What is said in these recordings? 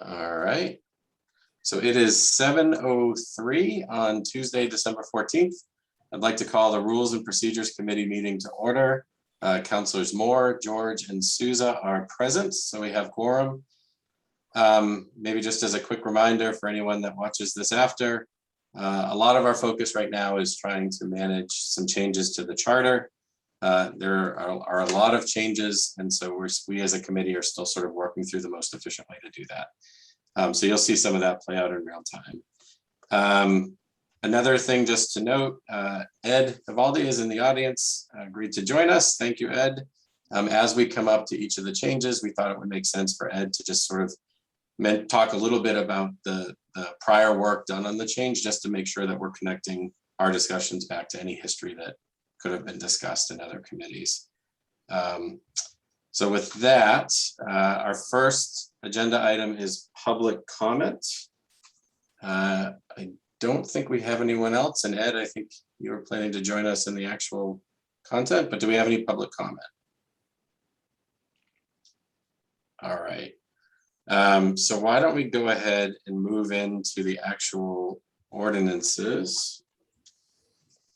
All right. So it is 7:03 on Tuesday, December 14th. I'd like to call the Rules and Procedures Committee meeting to order. Councilors Moore, George, and Souza are present, so we have quorum. Maybe just as a quick reminder for anyone that watches this after, a lot of our focus right now is trying to manage some changes to the charter. There are a lot of changes, and so we as a committee are still sort of working through the most efficient way to do that. So you'll see some of that play out in real time. Another thing just to note, Ed Vivaldi is in the audience, agreed to join us. Thank you, Ed. As we come up to each of the changes, we thought it would make sense for Ed to just sort of talk a little bit about the prior work done on the change, just to make sure that we're connecting our discussions back to any history that could have been discussed in other committees. So with that, our first agenda item is public comment. I don't think we have anyone else, and Ed, I think you were planning to join us in the actual content, but do we have any public comment? All right. So why don't we go ahead and move into the actual ordinances.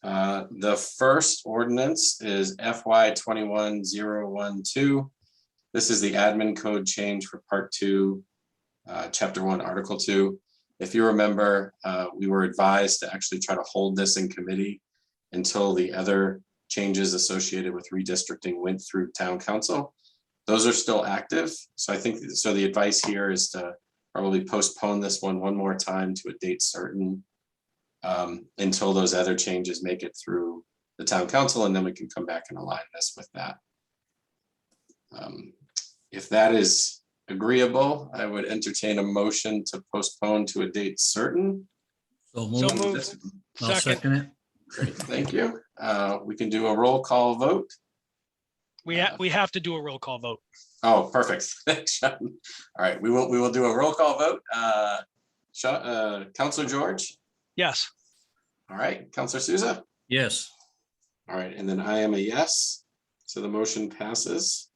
The first ordinance is FY 21-012. This is the admin code change for part 2, chapter 1, article 2. If you remember, we were advised to actually try to hold this in committee until the other changes associated with redistricting went through town council. Those are still active. So I think, so the advice here is to probably postpone this one more time to a date certain until those other changes make it through the town council, and then we can come back and align this with that. If that is agreeable, I would entertain a motion to postpone to a date certain. So moved. I'll second it. Great, thank you. We can do a roll call vote. We have to do a roll call vote. Oh, perfect. Thanks, Sean. All right, we will do a roll call vote. Councilor George? Yes. All right, Councilor Souza? Yes. All right, and then I am a yes. So the motion passes.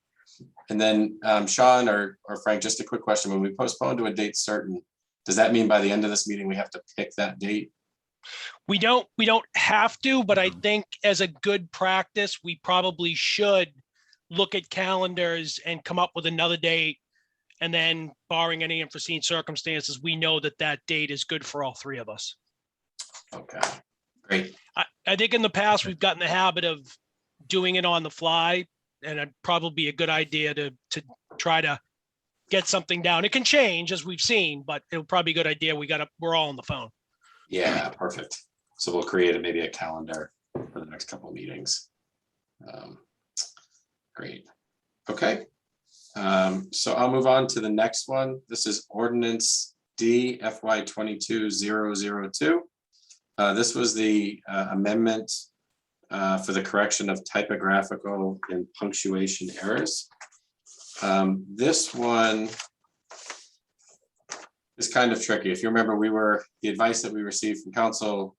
And then Sean or Frank, just a quick question. When we postpone to a date certain, does that mean by the end of this meeting, we have to pick that date? We don't have to, but I think as a good practice, we probably should look at calendars and come up with another date. And then barring any unforeseen circumstances, we know that that date is good for all three of us. Okay, great. I think in the past, we've gotten the habit of doing it on the fly, and it'd probably be a good idea to try to get something down. It can change as we've seen, but it'll probably be a good idea. We're all on the phone. Yeah, perfect. So we'll create maybe a calendar for the next couple of meetings. Great. Okay. So I'll move on to the next one. This is Ordinance D FY 22-002. This was the amendment for the correction of typographical and punctuation errors. This one is kind of tricky. If you remember, the advice that we received from council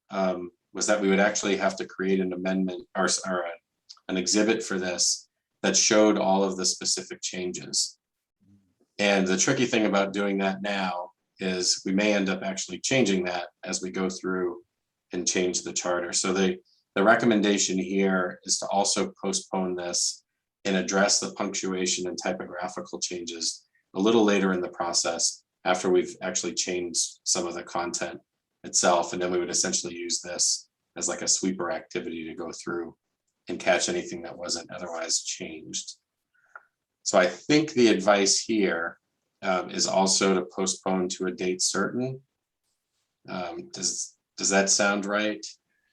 was that we would actually have to create an amendment or an exhibit for this that showed all of the specific changes. And the tricky thing about doing that now is we may end up actually changing that as we go through and change the charter. So the recommendation here is to also postpone this and address the punctuation and typographical changes a little later in the process, after we've actually changed some of the content itself. And then we would essentially use this as like a sweeper activity to go through and catch anything that wasn't otherwise changed. So I think the advice here is also to postpone to a date certain. Does that sound right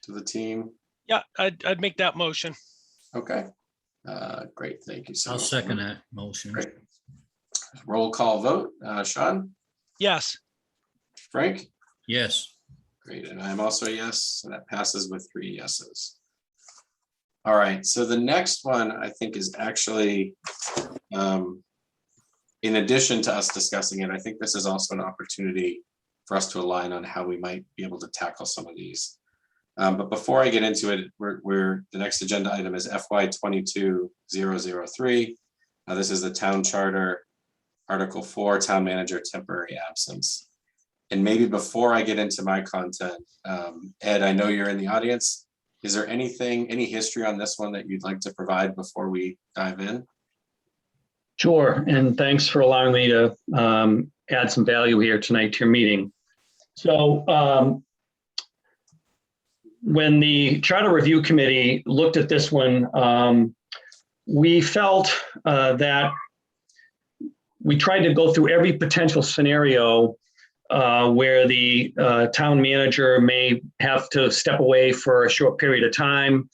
to the team? Yeah, I'd make that motion. Okay, great, thank you so I'll much. second that motion. Great. Roll call vote. Sean? Yes. Frank? Yes. Great, and I'm also a yes, so that passes with 3 yeses. All right, so the next one I think is actually, in addition to us discussing it, I think this is also an opportunity for us to align on how we might be able to tackle some of these. But before I get into it, the next agenda item is FY 22-003. This is the town charter Article 4, Town Manager Temporary Absence. And maybe before I get into my content, Ed, I know you're in the audience. Is there any history on this one that you'd like to provide before we dive in? Sure, and thanks for allowing me to add some value here tonight to your meeting. So when the Charter Review Committee looked at this one, we felt that we tried to go through every potential scenario where the town manager may have to step away for a short period of time,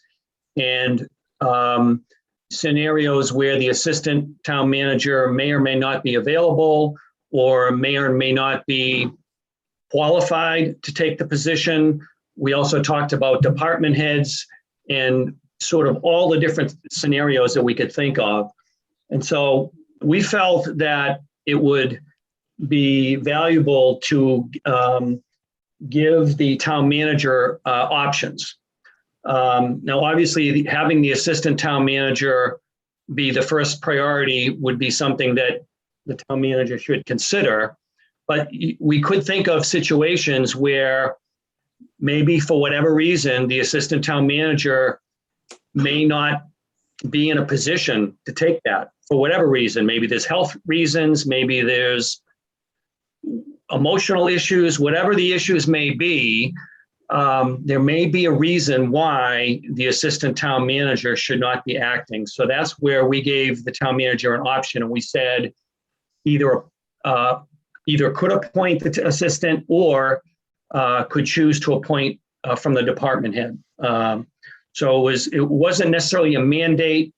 and scenarios where the assistant town manager may or may not be available or may not be qualified to take the position. We also talked about department heads and sort of all the different scenarios that we could think of. And so we felt that it would be valuable to give the town manager options. Now, obviously, having the assistant town manager be the first priority would be something that the town manager should consider. But we could think of situations where maybe for whatever reason, the assistant town manager may not be in a position to take that for whatever reason. Maybe there's health reasons, maybe there's emotional issues, whatever the issues may be. There may be a reason why the assistant town manager should not be acting. So that's where we gave the town manager an option, and we said either could appoint the assistant or could choose to appoint from the department head. So it wasn't necessarily a mandate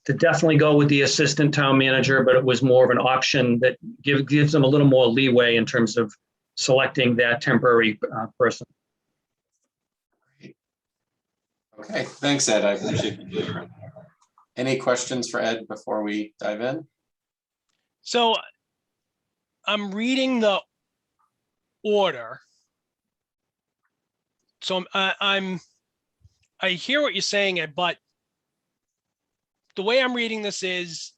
to definitely go with the assistant town manager, but it was more of an option that gives them a little more leeway in terms of selecting that temporary person. Okay, thanks, Ed. I appreciate it. Any questions for Ed before we dive in? So I'm reading the order. So I hear what you're saying, Ed, but the way I'm reading this is,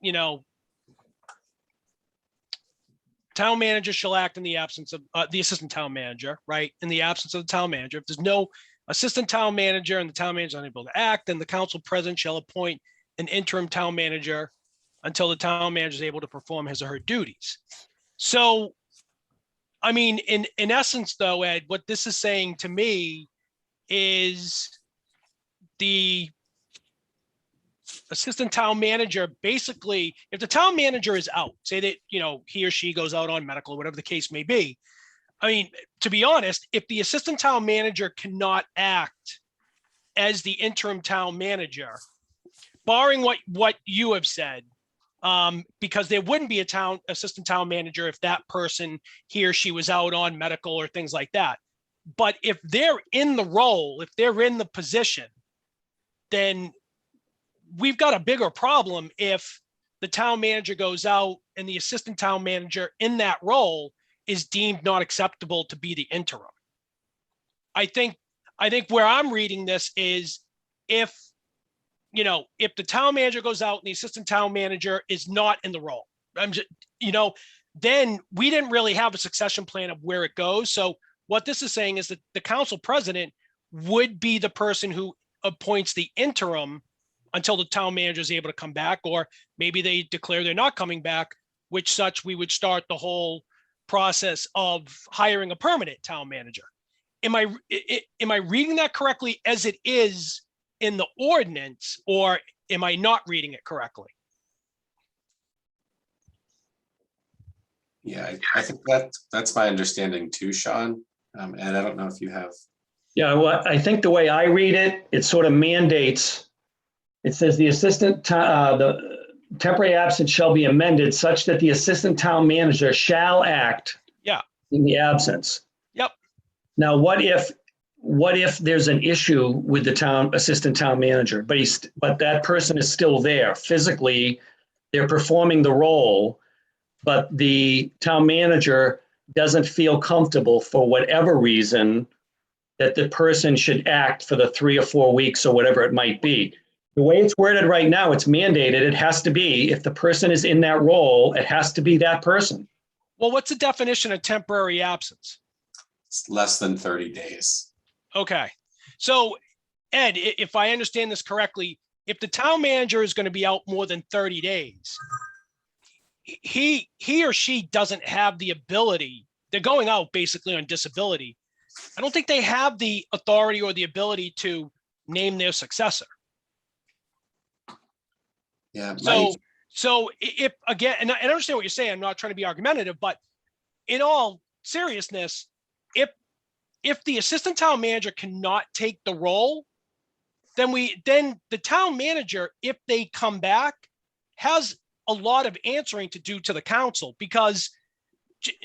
town manager shall act in the absence of the assistant town manager, right? In the absence of the town manager. If there's no assistant town manager and the town manager is unable to act, then the council president shall appoint an interim town manager until the town manager is able to perform his or her duties. So, I mean, in essence, though, Ed, what this is saying to me is the assistant town manager, basically, if the town manager is out, say that, he or she goes out on medical, whatever the case may be. I mean, to be honest, if the assistant town manager cannot act as the interim town manager, barring what you have said, because there wouldn't be a assistant town manager if that person, he or she was out on medical or things like that. But if they're in the role, if they're in the position, then we've got a bigger problem if the town manager goes out and the assistant town manager in that role is deemed not acceptable to be the interim. I think where I'm reading this is if the town manager goes out and the assistant town manager is not in the role, then we didn't really have a succession plan of where it goes. So what this is saying is that the council president would be the person who appoints the interim until the town manager is able to come back, or maybe they declare they're not coming back, which such we would start the whole process of hiring a permanent town manager. Am I reading that correctly as it is in the ordinance, or am I not reading it correctly? Yeah, I think that's my understanding too, Sean. Ed, I don't know if you have. Yeah, well, I think the way I read it, it sort of mandates. It says the the temporary absence shall be amended such that the assistant town manager shall act. Yeah. In the absence. Yep. Now, what if there's an issue with the assistant town manager, but that person is still there physically, they're performing the role, but the town manager doesn't feel comfortable for whatever reason that the person should act for the 3 or 4 weeks or whatever it might be. The way it's worded right now, it's mandated. It has to be, if the person is in that role, it has to be that person. Well, what's the definition of temporary absence? It's less than 30 days. Okay. So Ed, if I understand this correctly, if the town manager is going to be out more than 30 days, he or she doesn't have the ability. They're going out basically on disability. I don't think they have the authority or the ability to name their successor. Yeah. So if again, and I understand what you're saying, I'm not trying to be argumentative, but in all seriousness, if the assistant town manager cannot take the role, then the town manager, if they come back, has a lot of answering to do to the council, because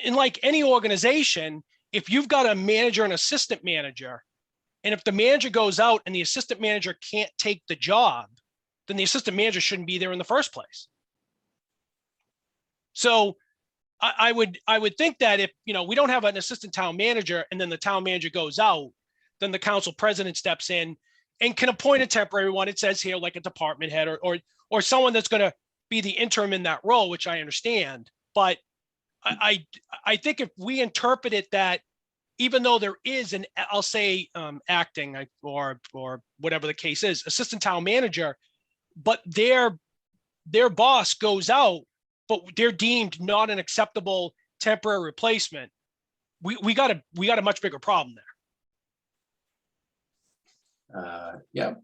in like any organization, if you've got a manager and assistant manager, and if the manager goes out and the assistant manager can't take the job, then the assistant manager shouldn't be there in the first place. So I would think that if, we don't have an assistant town manager and then the town manager goes out, then the council president steps in and can appoint a temporary one. It says here, like a department head or someone that's going to be the interim in that role, which I understand. But I think if we interpret it that even though there is I'll say acting or whatever the case is, assistant town manager, but their boss goes out, but they're deemed not an acceptable temporary replacement, we got a much bigger problem there. Yeah.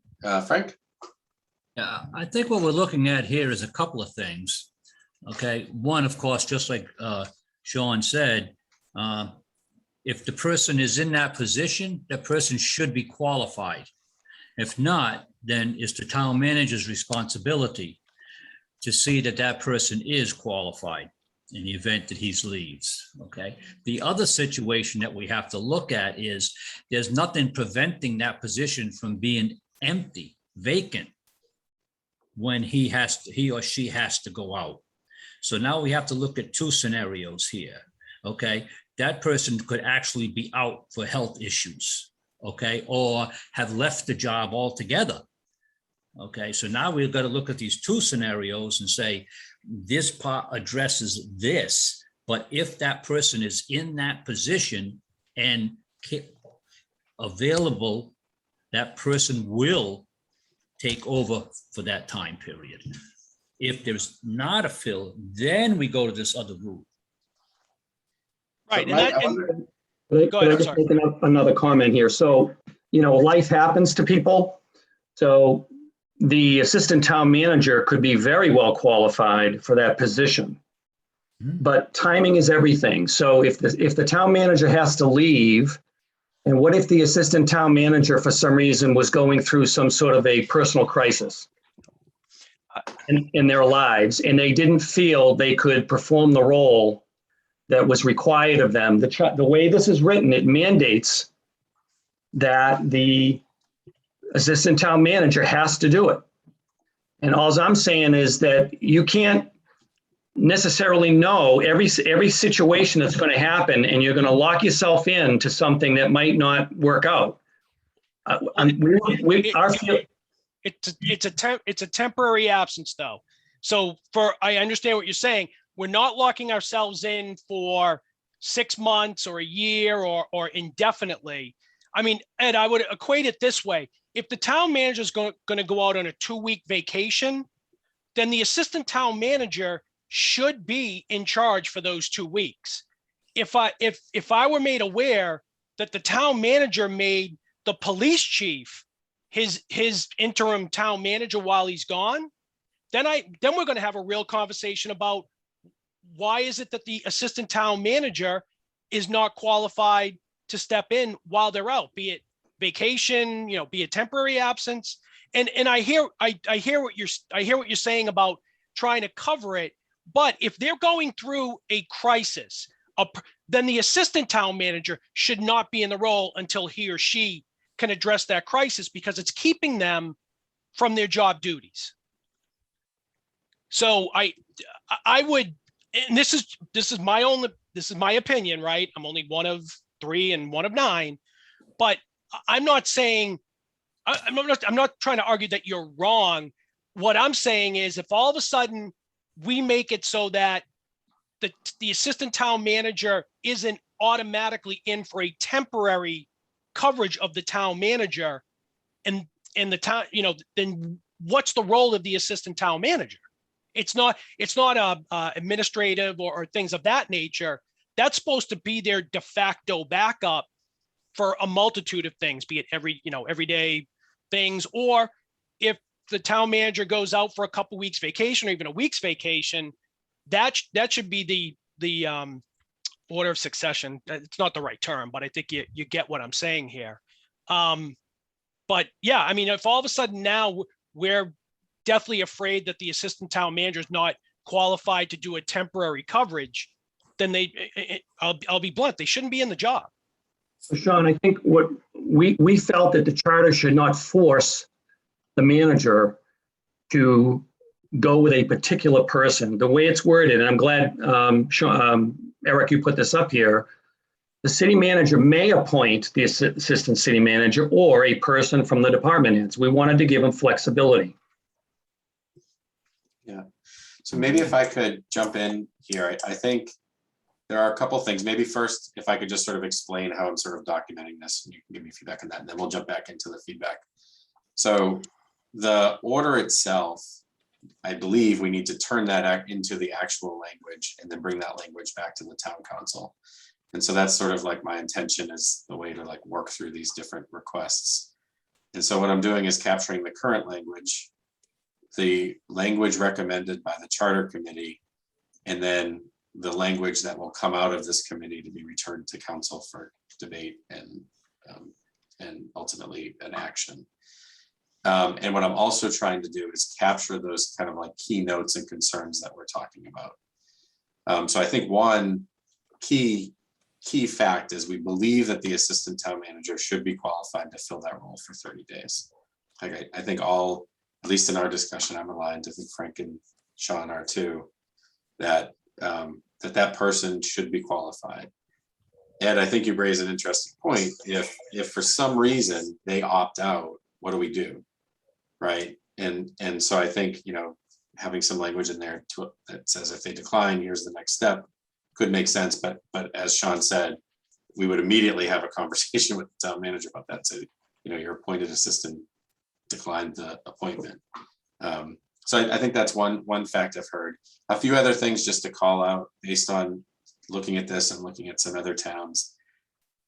Frank? Yeah, I think what we're looking at here is a couple of things. Okay, one, of course, just like Sean said, if the person is in that position, that person should be qualified. If not, then it's the town manager's responsibility to see that that person is qualified in the event that he leaves. Okay. The other situation that we have to look at is there's nothing preventing that position from being empty, vacant, when he or she has to go out. So now we have to look at two scenarios here. Okay. That person could actually be out for health issues. Okay. Or have left the job altogether. Okay. So now we've got to look at these two scenarios and say, this part addresses this, but if that person is in that position and available, that person will take over for that time period. If there's not a fill, then we go to this other route. Right. So Go ahead, I'm just sorry. make another comment here. So, life happens to people. So the assistant town manager could be very well qualified for that position, but timing is everything. So if the town manager has to leave, and what if the assistant town manager for some reason was going through some sort of a personal crisis in their lives, and they didn't feel they could perform the role that was required of them? The way this is written, it mandates that the assistant town manager has to do it. And all I'm saying is that you can't necessarily know every situation that's going to happen, and you're going to lock yourself into something that might not work out. It's a temporary absence though. So I understand what you're saying. We're not locking ourselves in for 6 months or a year or indefinitely. I mean, Ed, I would equate it this way. If the town manager is going to go out on a 2-week vacation, then the assistant town manager should be in charge for those 2 weeks. If I were made aware that the town manager made the police chief his interim town manager while he's gone, then we're going to have a real conversation about why is it that the assistant town manager is not qualified to step in while they're out, be it vacation, be it temporary absence. And I hear what you're saying about trying to cover it. But if they're going through a crisis, then the assistant town manager should not be in the role until he or she can address that crisis, because it's keeping them from their job duties. So I would, and this is my opinion, right? I'm only one of 3 and one of 9, but I'm not saying I'm not trying to argue that you're wrong. What I'm saying is if all of a sudden we make it so that the assistant town manager isn't automatically in for a temporary coverage of the town manager and the town, then what's the role of the assistant town manager? It's not administrative or things of that nature. That's supposed to be their de facto backup for a multitude of things, be it everyday things, or if the town manager goes out for a couple weeks vacation or even a week's vacation, that should be the order of succession. It's not the right term, but I think you get what I'm saying here. But yeah, I mean, if all of a sudden now we're deathly afraid that the assistant town manager is not qualified to do a temporary coverage, then I'll be blunt, they shouldn't be in the job. So Sean, I think what we felt that the charter should not force the manager to go with a particular person. The way it's worded, and I'm glad, Eric, you put this up here, the city manager may appoint the assistant city manager or a person from the department heads. We wanted to give them flexibility. Yeah. So maybe if I could jump in here, I think there are a couple things. Maybe first, if I could just sort of explain how I'm sort of documenting this, and you can give me feedback on that, and then we'll jump back into the feedback. So the order itself, I believe we need to turn that into the actual language and then bring that language back to the town council. And so that's sort of like my intention is the way to like work through these different requests. And so what I'm doing is capturing the current language, the language recommended by the charter committee, and then the language that will come out of this committee to be returned to council for debate and ultimately an action. And what I'm also trying to do is capture those kind of like key notes and concerns that we're talking about. So I think one key fact is we believe that the assistant town manager should be qualified to fill that role for 30 days. Like I think all, at least in our discussion, I'm aligned, I think Frank and Sean are too, that that person should be qualified. And I think you raise an interesting point. If for some reason they opt out, what do we do? Right. And so I think, having some language in there that says if they decline, here's the next step could make sense. But as Sean said, we would immediately have a conversation with the town manager about that. So, your appointed assistant declined the appointment. So I think that's one fact I've heard. A few other things just to call out based on looking at this and looking at some other towns.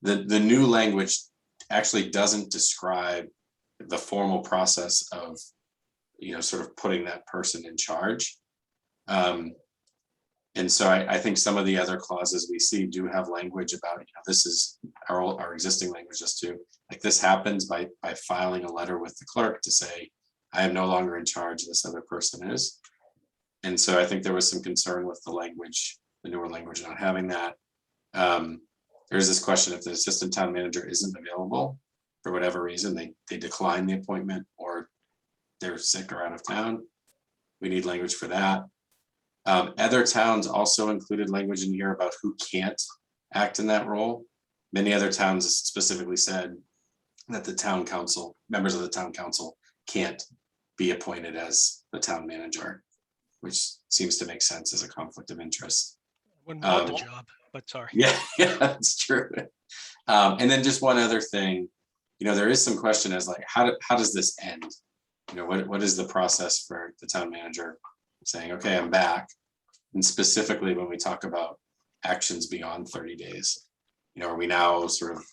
The new language actually doesn't describe the formal process of, sort of putting that person in charge. And so I think some of the other clauses we see do have language about, this is our existing language just to, like this happens by filing a letter with the clerk to say, I am no longer in charge, this other person is. And so I think there was some concern with the language, the newer language not having that. There's this question if the assistant town manager isn't available for whatever reason, they decline the appointment or they're sick or out of town. We need language for that. Other towns also included language in here about who can't act in that role. Many other towns specifically said that the town council, members of the town council can't be appointed as the town manager, which seems to make sense as a conflict of interest. Wouldn't want the job, but sorry. Yeah, that's true. And then just one other thing, there is some question as like, how does this end? What is the process for the town manager saying, okay, I'm back? And specifically when we talk about actions beyond 30 days, are we now sort of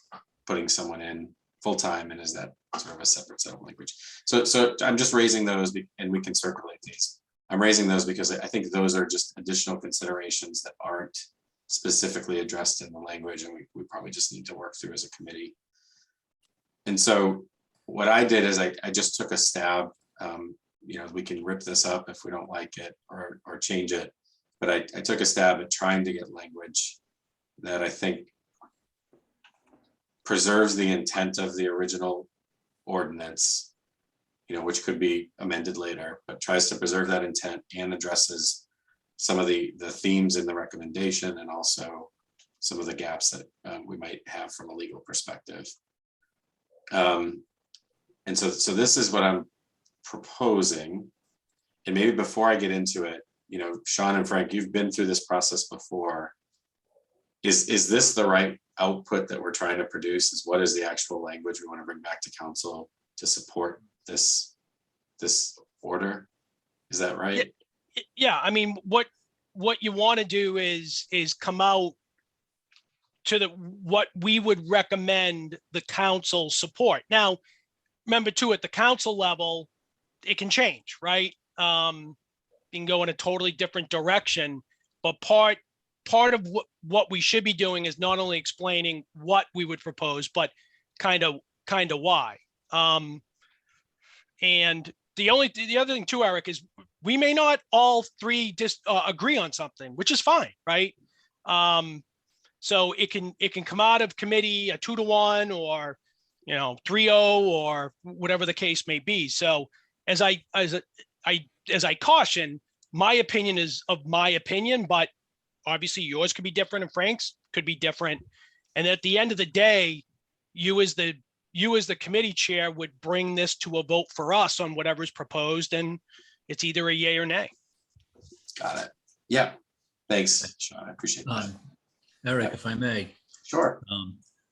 putting someone in full-time, and is that sort of a separate set of language? So I'm just raising those, and we can circulate these. I'm raising those because I think those are just additional considerations that aren't specifically addressed in the language, and we probably just need to work through as a committee. And so what I did is I just took a stab. We can rip this up if we don't like it or change it, but I took a stab at trying to get language that I think preserves the intent of the original ordinance, which could be amended later, but tries to preserve that intent and addresses some of the themes in the recommendation and also some of the gaps that we might have from a legal perspective. And so this is what I'm proposing. And maybe before I get into it, you know, Sean and Frank, you've been through this process before. Is this the right output that we're trying to produce? Is what is the actual language we want to bring back to council to support this order? Is that right? Yeah, I mean, what you want to do is come out to what we would recommend the council support. Now, remember too, at the council level, it can change, right? You can go in a totally different direction, but part of what we should be doing is not only explaining what we would propose, but kind of why. And the other thing too, Eric, is we may not all three just agree on something, which is fine, right? So it can come out of committee a 2-1 or 3-0 or whatever the case may be. So as I caution, my opinion is of my opinion, but obviously yours could be different and Frank's could be different. And at the end of the day, you as the committee chair would bring this to a vote for us on whatever's proposed, and it's either a yay or nay. Got it. Yeah. Thanks, Sean. I appreciate that. Eric, if I may. Sure.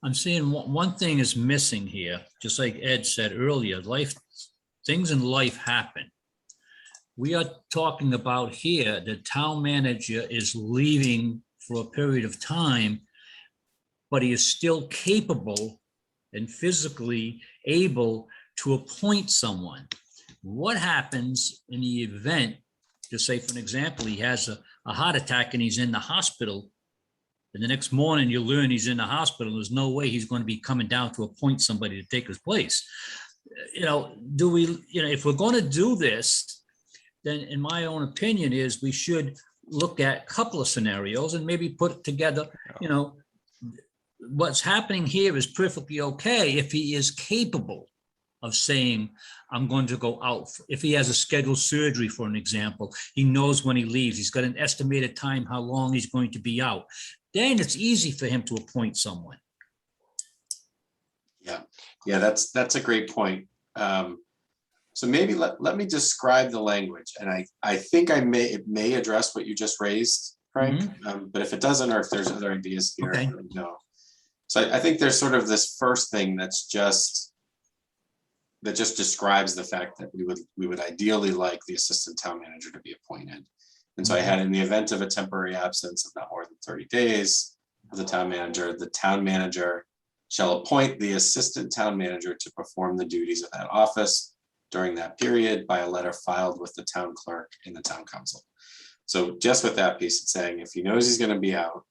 I'm seeing one thing is missing here, just like Ed said earlier, things in life happen. We are talking about here, the town manager is leaving for a period of time, but he is still capable and physically able to appoint someone. What happens in the event, just say for an example, he has a heart attack and he's in the hospital, and the next morning you learn he's in the hospital, there's no way he's going to be coming down to appoint somebody to take his place. If we're going to do this, then in my own opinion is we should look at a couple of scenarios and maybe put together, what's happening here is perfectly okay if he is capable of saying, I'm going to go out. If he has a scheduled surgery, for an example, he knows when he leaves, he's got an estimated time, how long he's going to be out. Then it's easy for him to appoint someone. Yeah, that's a great point. So maybe let me describe the language, and I think it may address what you just raised, Frank. But if it doesn't, or if there's other ideas here, Okay. let me know. So I think there's sort of this first thing that just describes the fact that we would ideally like the assistant town manager to be appointed. And so I had, in the event of a temporary absence of not more than 30 days of the town manager shall appoint the assistant town manager to perform the duties of that office during that period by a letter filed with the town clerk in the town council. So just with that piece, it's saying if he knows he's going to be out,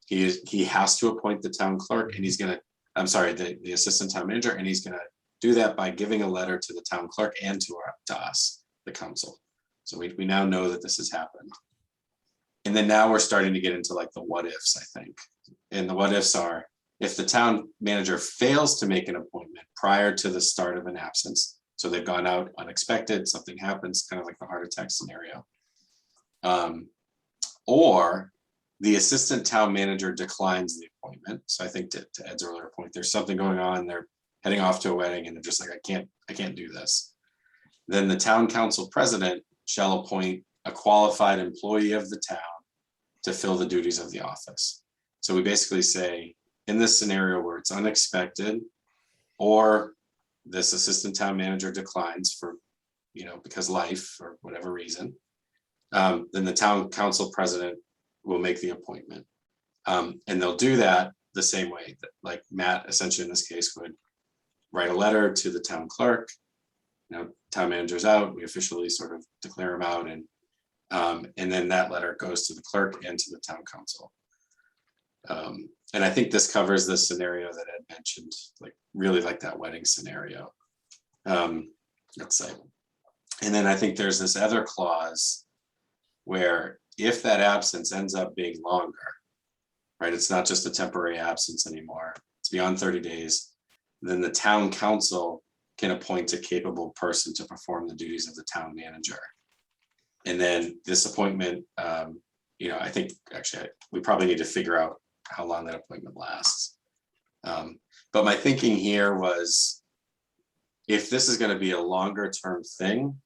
he has to appoint the town clerk, and the assistant town manager, and he's going to do that by giving a letter to the town clerk and to us, the council. So we now know that this has happened. And then now we're starting to get into like the what ifs, I think. And the what ifs are, if the town manager fails to make an appointment prior to the start of an absence, so they've gone out unexpected, something happens, kind of like the heart attack scenario. Or the assistant town manager declines the appointment. So I think to Ed's earlier point, there's something going on, they're heading off to a wedding and they're just like, I can't do this. Then the town council president shall appoint a qualified employee of the town to fill the duties of the office. So we basically say, in this scenario where it's unexpected, or this assistant town manager declines for, because life or whatever reason, then the town council president will make the appointment. And they'll do that the same way that, like Matt, essentially in this case, would write a letter to the town clerk. Town manager's out, we officially sort of declare him out, and then that letter goes to the clerk and to the town council. And I think this covers the scenario that Ed mentioned, really like that wedding scenario. Let's say. And then I think there's this other clause where if that absence ends up being longer, right, it's not just a temporary absence anymore, it's beyond 30 days, then the town council can appoint a capable person to perform the duties of the town manager. And then this appointment, I think actually we probably need to figure out how long that appointment lasts. But my thinking here was, if this is going to be a longer term thing,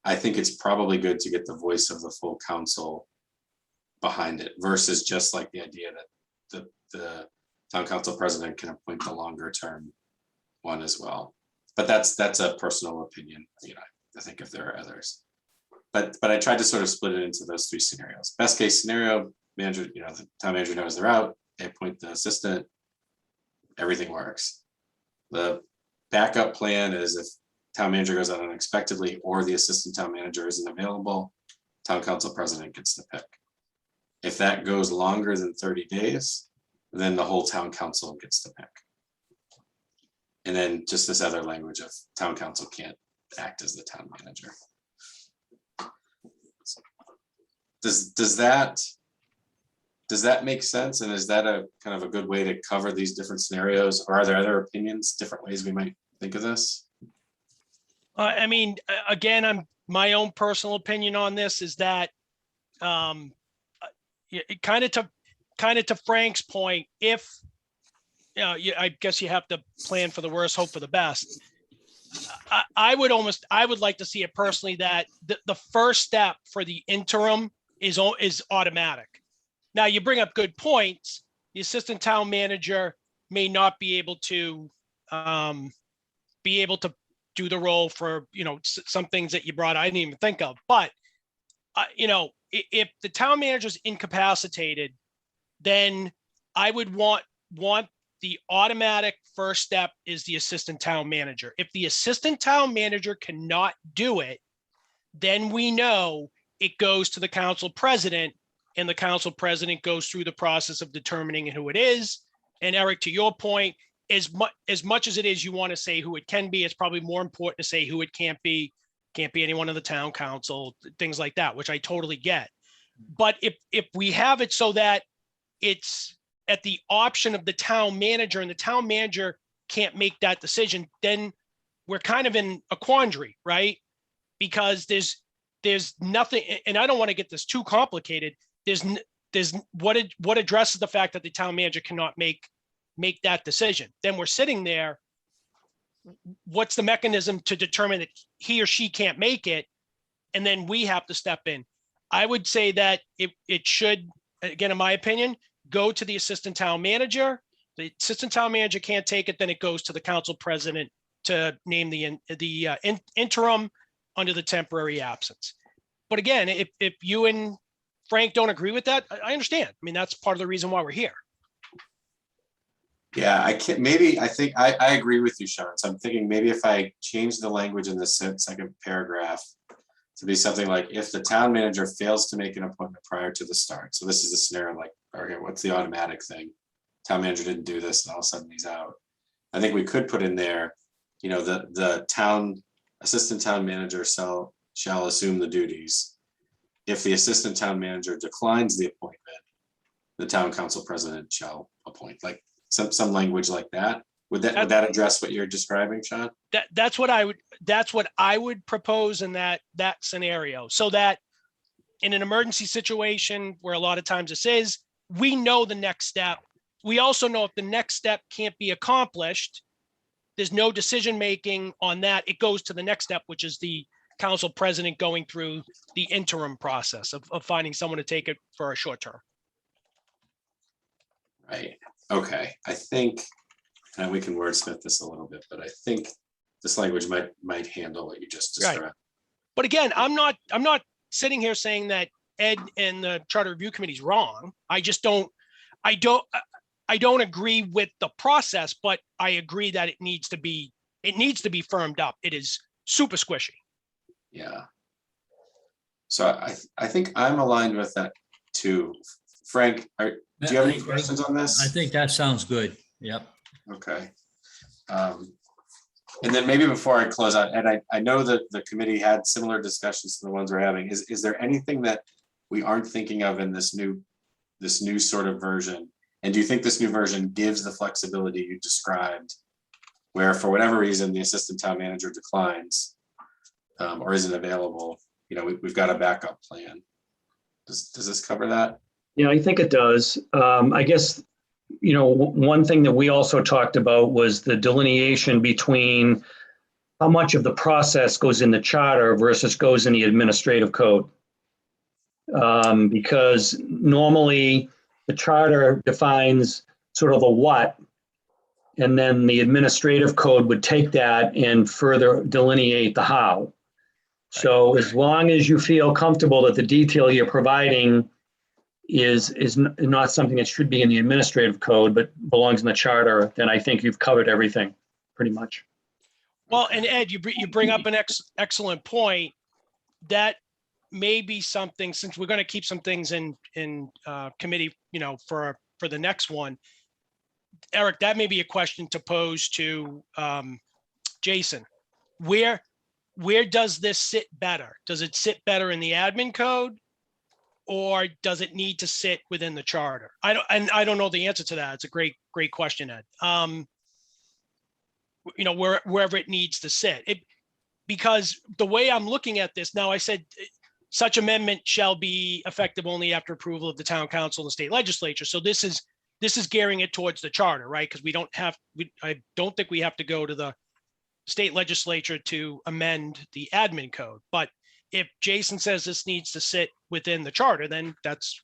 I think it's probably good to get the voice of the full council behind it versus just like the idea that the town council president can appoint the longer term one as well. But that's a personal opinion. You know, I think if there are others, but I tried to sort of split it into those three scenarios. Best case scenario, manager, you know, the town manager knows they're out, they appoint the assistant, everything works. The backup plan is if town manager goes out unexpectedly or the assistant town manager isn't available, town council president gets to pick. If that goes longer than 30 days, then the whole town council gets to pick. And then just this other language of town council can't act as the town manager. Does that make sense? And is that a kind of a good way to cover these different scenarios? Or are there other opinions, different ways we might think of this? I mean, again, my own personal opinion on this is that kind of to Frank's point, if I guess you have to plan for the worst, hope for the best. I would like to see it personally that the first step for the interim is automatic. Now you bring up good points. The assistant town manager may not be able to do the role for, you know, some things that you brought, I didn't even think of, but you know, if the town manager is incapacitated, then I would want the automatic first step is the assistant town manager. If the assistant town manager cannot do it, then we know it goes to the council president, and the council president goes through the process of determining who it is. And Eric, to your point, as much as it is you want to say who it can be, it's probably more important to say who it can't be. Can't be anyone in the town council, things like that, which I totally get. But if we have it so that it's at the option of the town manager and the town manager can't make that decision, then we're kind of in a quandary, right? Because there's nothing, and I don't want to get this too complicated. There's what addresses the fact that the town manager cannot make that decision. Then we're sitting there. What's the mechanism to determine that he or she can't make it? And then we have to step in. I would say that it should, again, in my opinion, go to the assistant town manager. The assistant town manager can't take it, then it goes to the council president to name the interim under the temporary absence. But again, if you and Frank don't agree with that, I understand. I mean, that's part of the reason why we're here. Yeah, I think I agree with you, Sean. So I'm thinking maybe if I change the language in the second paragraph to be something like, if the town manager fails to make an appointment prior to the start. So this is a scenario like, okay, what's the automatic thing? Town manager didn't do this and all of a sudden he's out. I think we could put in there, you know, the town assistant town manager shall assume the duties. If the assistant town manager declines the appointment, the town council president shall appoint, like some language like that. Would that address what you're describing, Sean? That's what I would propose in that scenario, so that in an emergency situation where a lot of times this is, we know the next step. We also know if the next step can't be accomplished, there's no decision making on that. It goes to the next step, which is the council president going through the interim process of finding someone to take it for a short term. Right. Okay. I think, and we can wordsmith this a little bit, but I think this language might handle what you just described. Right. But again, I'm not sitting here saying that Ed and the Charter Review Committee is wrong. I don't agree with the process, but I agree that it needs to be firmed up. It is super squishy. Yeah. So I think I'm aligned with that too. Frank, do you have any questions on this? I think that sounds good. Yep. Okay. And then maybe before I close out, and I know that the committee had similar discussions to the ones we're having. Is there anything that we aren't thinking of in this new sort of version? And do you think this new version gives the flexibility you described, where for whatever reason the assistant town manager declines or isn't available? You know, we've got a backup plan. Does this cover that? Yeah, I think it does. I guess, you know, one thing that we also talked about was the delineation between how much of the process goes in the charter versus goes in the administrative code. Because normally the charter defines sort of a what, and then the administrative code would take that and further delineate the how. So as long as you feel comfortable that the detail you're providing is not something that should be in the administrative code, but belongs in the charter, then I think you've covered everything pretty much. Well, and Ed, you bring up an excellent point. That may be something, since we're going to keep some things in committee, for the next one. Eric, that may be a question to pose to Jason. Where does this sit better? Does it sit better in the admin code, or does it need to sit within the charter? I don't know the answer to that. It's a great question, Ed. Wherever it needs to sit. Because the way I'm looking at this now, I said such amendment shall be effective only after approval of the town council and the state legislature. So this is gearing it towards the charter, right? Because I don't think we have to go to the state legislature to amend the admin code. But if Jason says this needs to sit within the charter, then that's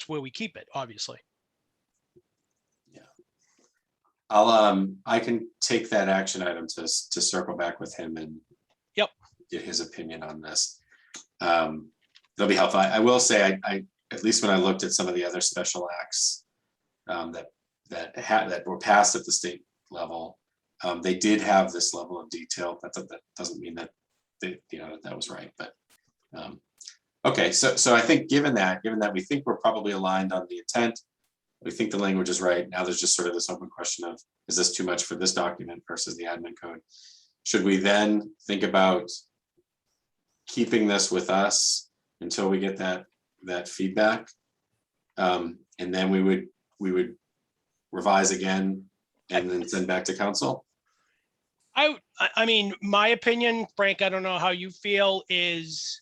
where we keep it, obviously. I can take that action item to circle back with him and get his opinion on this. That'll be helpful. I will say, I at least when I looked at some of the other special acts that were passed at the state level, they did have this level of detail. That doesn't mean that that was right, but okay. So I think given that we think we're probably aligned on the intent. We think the language is right. Now there's just sort of this open question of, is this too much for this document versus the admin code? Should we then think about keeping this with us until we get that feedback? And then we would revise again and then send back to council? I mean, my opinion, Frank, I don't know how you feel, is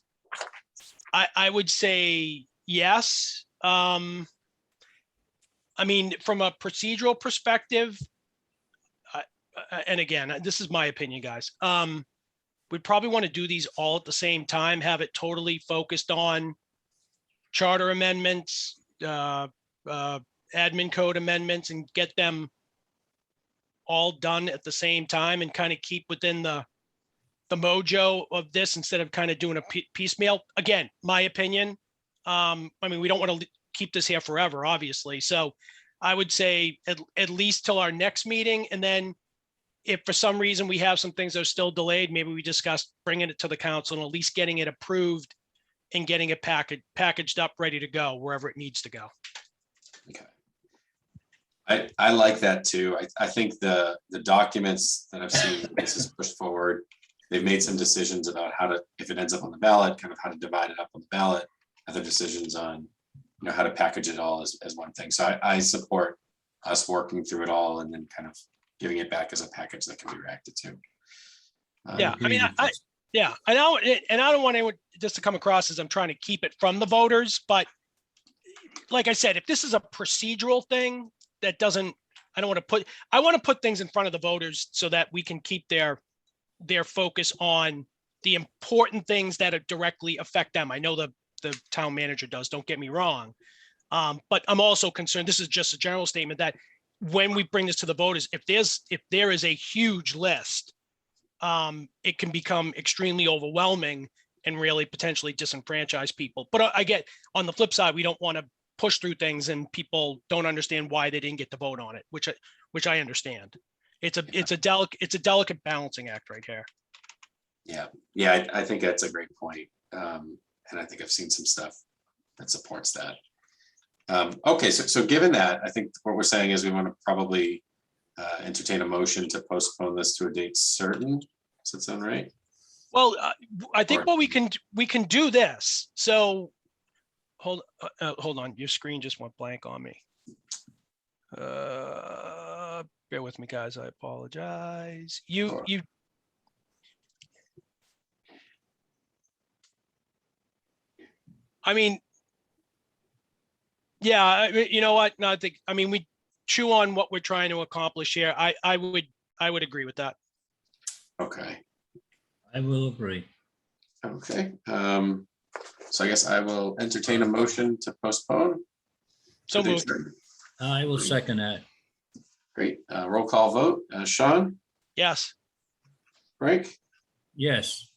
I would say yes. I mean, from a procedural perspective, and again, this is my opinion, guys, we'd probably want to do these all at the same time, have it totally focused on charter amendments, admin code amendments, and get them all done at the same time and kind of keep within the mojo of this instead of kind of doing a piecemeal. Again, my opinion. I mean, we don't want to keep this here forever, obviously. So I would say at least till our next meeting. And then if for some reason we have some things that are still delayed, maybe we discuss bringing it to the council and at least getting it approved and getting it packaged up, ready to go wherever it needs to go. Okay. I like that too. I think the documents that I've seen this is pushed forward. They've made some decisions about how to, if it ends up on the ballot, kind of how to divide it up on the ballot. Other decisions on how to package it all as one thing. So I support us working through it all and then kind of giving it back as a package that can be reacted to. Yeah, I mean, I know, and I don't want anyone just to come across as I'm trying to keep it from the voters, but like I said, if this is a procedural thing that doesn't, I want to put things in front of the voters so that we can keep their focus on the important things that directly affect them. I know the town manager does, don't get me wrong. But I'm also concerned, this is just a general statement, that when we bring this to the voters, if there is a huge list, it can become extremely overwhelming and really potentially disenfranchise people. But I get, on the flip side, we don't want to push through things and people don't understand why they didn't get to vote on it, which I understand. It's a delicate balancing act right here. Yeah, I think that's a great point. And I think I've seen some stuff that supports that. Okay, so given that, I think what we're saying is we want to probably entertain a motion to postpone this to a date certain. Does that sound right? Well, I think we can do this. So hold on, your screen just went blank on me. Bear with me, guys. I apologize. Sure. I mean, yeah, you know what? No, we chew on what we're trying to accomplish here. I would agree with that. Okay, I will agree. okay. So I guess I will entertain a motion to postpone. So the date moved. certain. I will second that. Great. Roll call vote. Sean, Yes. Frank? Yes,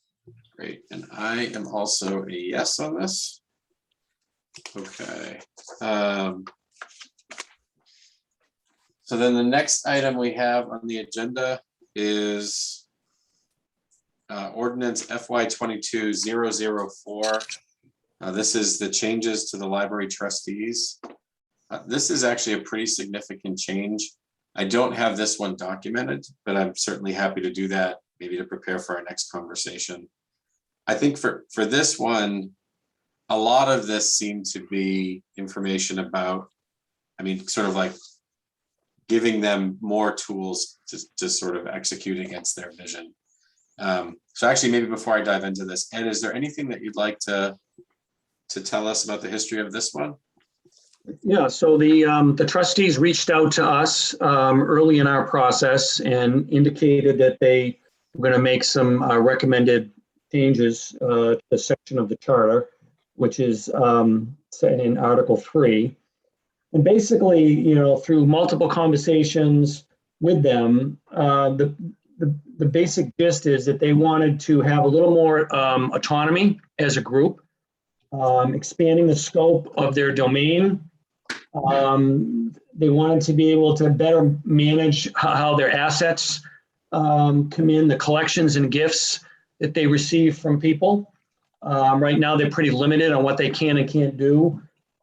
Great. And I am also a yes on this. Okay. So then the next item we have on the agenda is ordinance FY 22-004. This is the changes to the library trustees. This is actually a pretty significant change. I don't have this one documented, but I'm certainly happy to do that, maybe to prepare for our next conversation. I think for this one, a lot of this seemed to be information about, I mean, sort of like giving them more tools to sort of execute against their vision. So actually, maybe before I dive into this, Ed, is there anything that you'd like to tell us about the history of this one? Yeah, so the trustees reached out to us early in our process and indicated that they were going to make some recommended changes to the section of the charter, which is set in Article 3. And basically, you know, through multiple conversations with them, the basic gist is that they wanted to have a little more autonomy as a group, expanding the scope of their domain. They wanted to be able to better manage how their assets come in, the collections and gifts that they receive from people. Right now, they're pretty limited on what they can and can't do.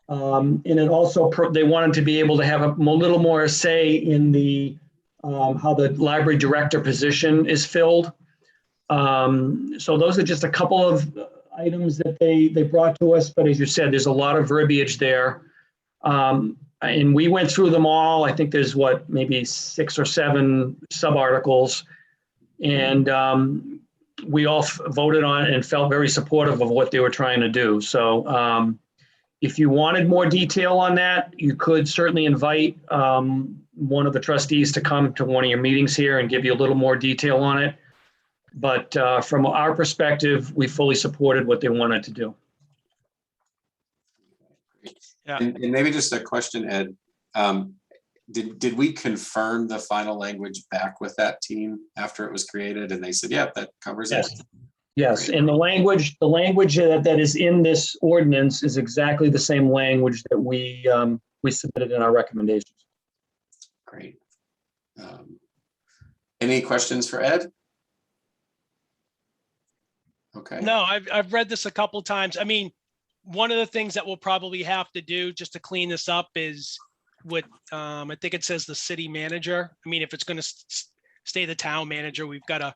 And it also, they wanted to be able to have a little more say in the how the library director position is filled. So those are just a couple of items that they brought to us. But as you said, there's a lot of verbiage there. And we went through them all. I think there's maybe 6 or 7 sub-articles. And we all voted on it and felt very supportive of what they were trying to do. So if you wanted more detail on that, you could certainly invite one of the trustees to come to one of your meetings here and give you a little more detail on it. But from our perspective, we fully supported what they wanted to do. Yeah. And maybe just a question, Ed. Did we confirm the final language back with that team after it was created? And they said, yeah, that covers it. Yes, and the language that is in this ordinance is exactly the same language that we submitted in our recommendations. Great. Any questions for Ed? Okay. No, I've read this a couple of times. I mean, one of the things that we'll probably have to do just to clean this up is with, I think it says the city manager. I mean, if it's going to stay the town manager, we've got to,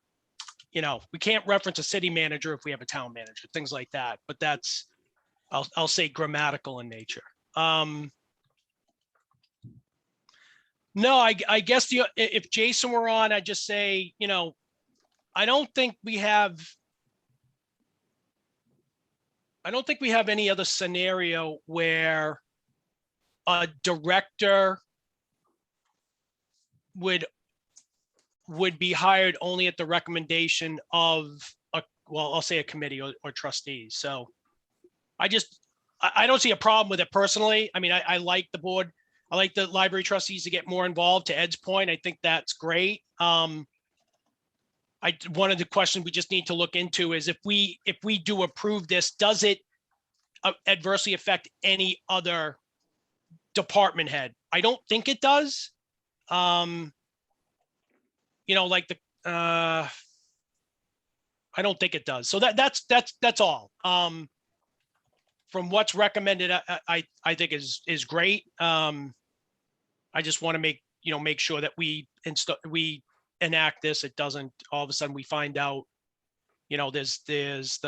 you know, we can't reference a city manager if we have a town manager, things like that. But that's, I'll say grammatical in nature. No, I guess if Jason were on, I'd just say, you know, I don't think we have any other scenario where a director would be hired only at the recommendation of I'll say a committee or trustees. So I don't see a problem with it personally. I mean, I like the board. I like the library trustees to get more involved. To Ed's point, I think that's great. One of the questions we just need to look into is if we do approve this, does it adversely affect any other department head? I don't think it does. You know, like I don't think it does. So that's all. From what's recommended, I think is great. I just want to make sure that we enact this. It doesn't all of a sudden we find out, you know, there's this